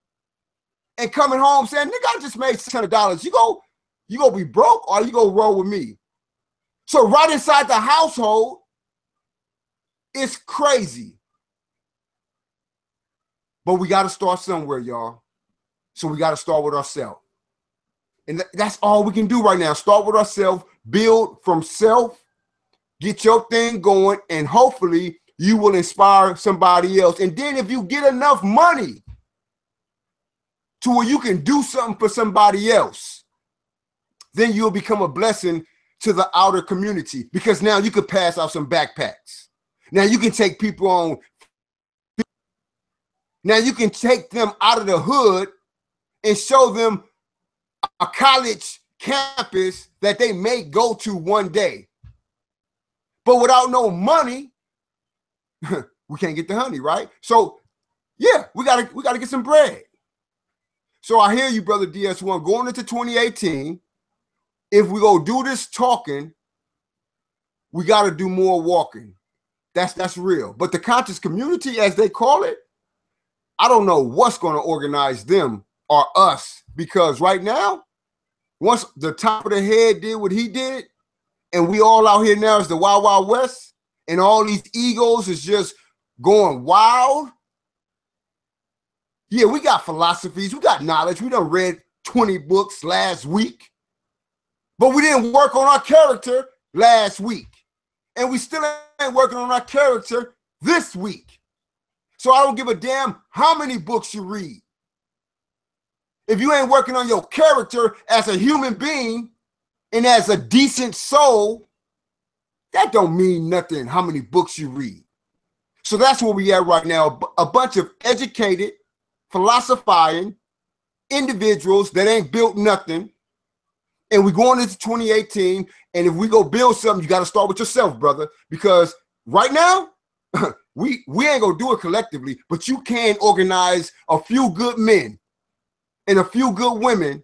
and coming home saying, nigga, I just made $600. You go be broke or you go roll with me? So right inside the household, it's crazy. But we got to start somewhere, y'all. So we got to start with ourselves. And that's all we can do right now. Start with ourselves, build from self, get your thing going, and hopefully you will inspire somebody else. And then if you get enough money to where you can do something for somebody else, then you'll become a blessing to the outer community, because now you could pass out some backpacks. Now you can take people on. Now you can take them out of the hood and show them a college campus that they may go to one day. But without no money, we can't get the honey, right? So yeah, we gotta get some bread. So I hear you, brother DS1, going into 2018. If we go do this talking, we got to do more walking. That's real. But the conscious community, as they call it, I don't know what's going to organize them or us, because right now, once the top of the head did what he did, and we all out here now is the Wild Wild West, and all these egos is just going wild. Yeah, we got philosophies, we got knowledge. We done read 20 books last week. But we didn't work on our character last week. And we still ain't working on our character this week. So I don't give a damn how many books you read. if you ain't working on your character as a human being and as a decent soul, that don't mean nothing how many books you read. So that's where we at right now. A bunch of educated, philosophizing individuals that ain't built nothing. And we going into 2018. And if we go build something, you got to start with yourself, brother. Because right now, we ain't gonna do it collectively, but you can organize a few good men and a few good women,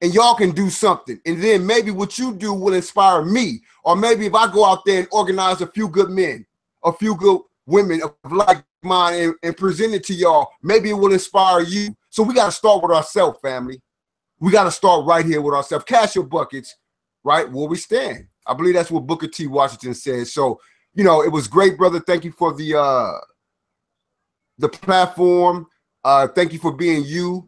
and y'all can do something. And then maybe what you do will inspire me. Or maybe if I go out there and organize a few good men, a few good women of like mind and present it to y'all, maybe it will inspire you. So we got to start with ourselves, family. We got to start right here with ourselves. Cash your buckets, right where we stand. I believe that's what Booker T. Washington said. So, you know, it was great, brother. Thank you for the platform. Thank you for being you.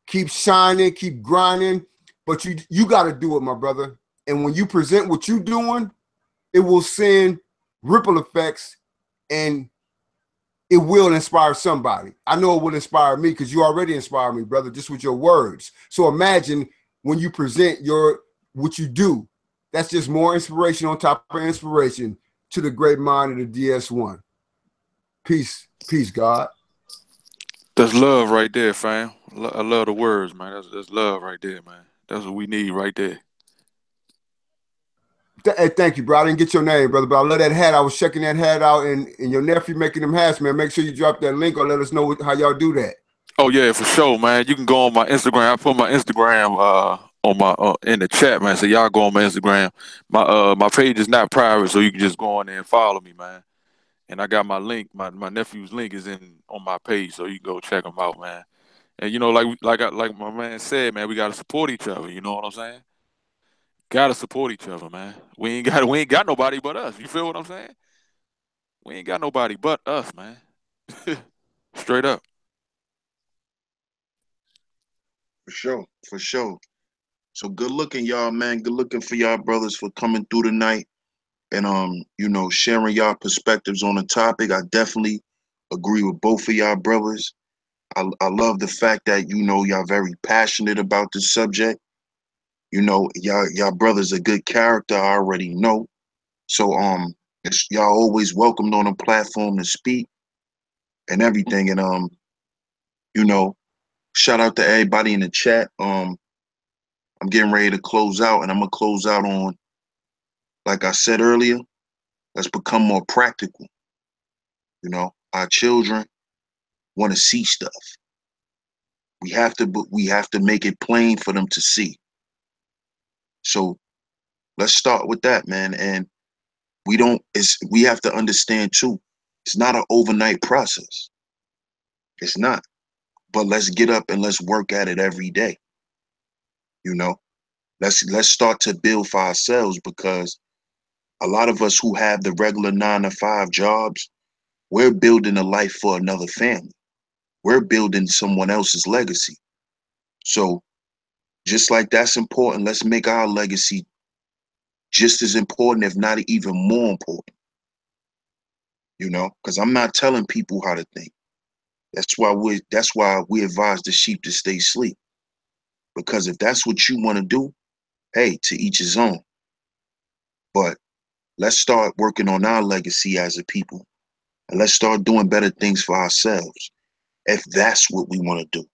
Keep shining, keep grinding, but you got to do it, my brother. And when you present what you're doing, it will send ripple effects, and it will inspire somebody. I know it will inspire me because you already inspire me, brother, just with your words. So imagine when you present what you do, that's just more inspiration on top of inspiration to the great mind of the DS1. Peace, peace, God. That's love right there, fam. I love the words, man. That's love right there, man. That's what we need right there. Hey, thank you, bro. I didn't get your name, brother, but I love that hat. I was checking that hat out, and your nephew making them hats, man. Make sure you drop that link or let us know how y'all do that. Oh yeah, for sure, man. You can go on my Instagram. I put my Instagram on my in the chat, man. So y'all go on my Instagram. My page is not private, so you can just go on there and follow me, man. And I got my link. My nephew's link is on my page, so you can go check him out, man. And you know, like my man said, man, we gotta support each other. You know what I'm saying? Gotta support each other, man. We ain't got nobody but us. You feel what I'm saying? We ain't got nobody but us, man. Straight up. For sure, for sure. So good looking, y'all, man. Good looking for y'all brothers for coming through tonight and you know, sharing y'all perspectives on the topic. I definitely agree with both of y'all brothers. I love the fact that, you know, y'all very passionate about this subject. You know, y'all brothers a good character, I already know. So y'all always welcomed on a platform to speak and everything. And you know, shout out to everybody in the chat. I'm getting ready to close out, and I'm gonna close out on, like I said earlier, let's become more practical. You know, our children want to see stuff. We have to make it plain for them to see. So let's start with that, man. And we have to understand too, it's not an overnight process. It's not. But let's get up and let's work at it every day. You know, let's start to build for ourselves, because a lot of us who have the regular 9-to-5 jobs, we're building a life for another family. We're building someone else's legacy. So just like that's important, let's make our legacy just as important, if not even more important. You know, because I'm not telling people how to think. That's why we advise the sheep to stay asleep. Because if that's what you want to do, hey, to each his own. But let's start working on our legacy as a people. And let's start doing better things for ourselves, if that's what we want to do.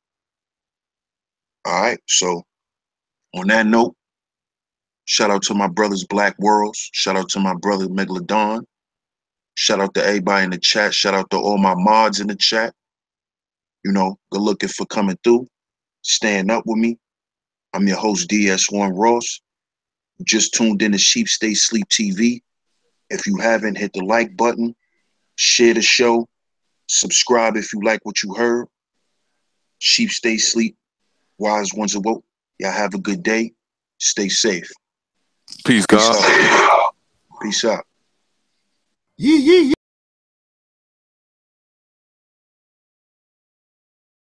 All right. So on that note, shout out to my brothers Black Worlds. Shout out to my brother Megalodon. Shout out to everybody in the chat. Shout out to all my mods in the chat. You know, good looking for coming through, staying up with me. I'm your host, DS1 Ross. You just tuned in to Sheep Stay Sleep TV. If you haven't, hit the like button, share the show, subscribe if you like what you heard. Sheep Stay Sleep, Wise Ones Awoke. Y'all have a good day. Stay safe. Peace, Peace God. out. Peace out. Yeah.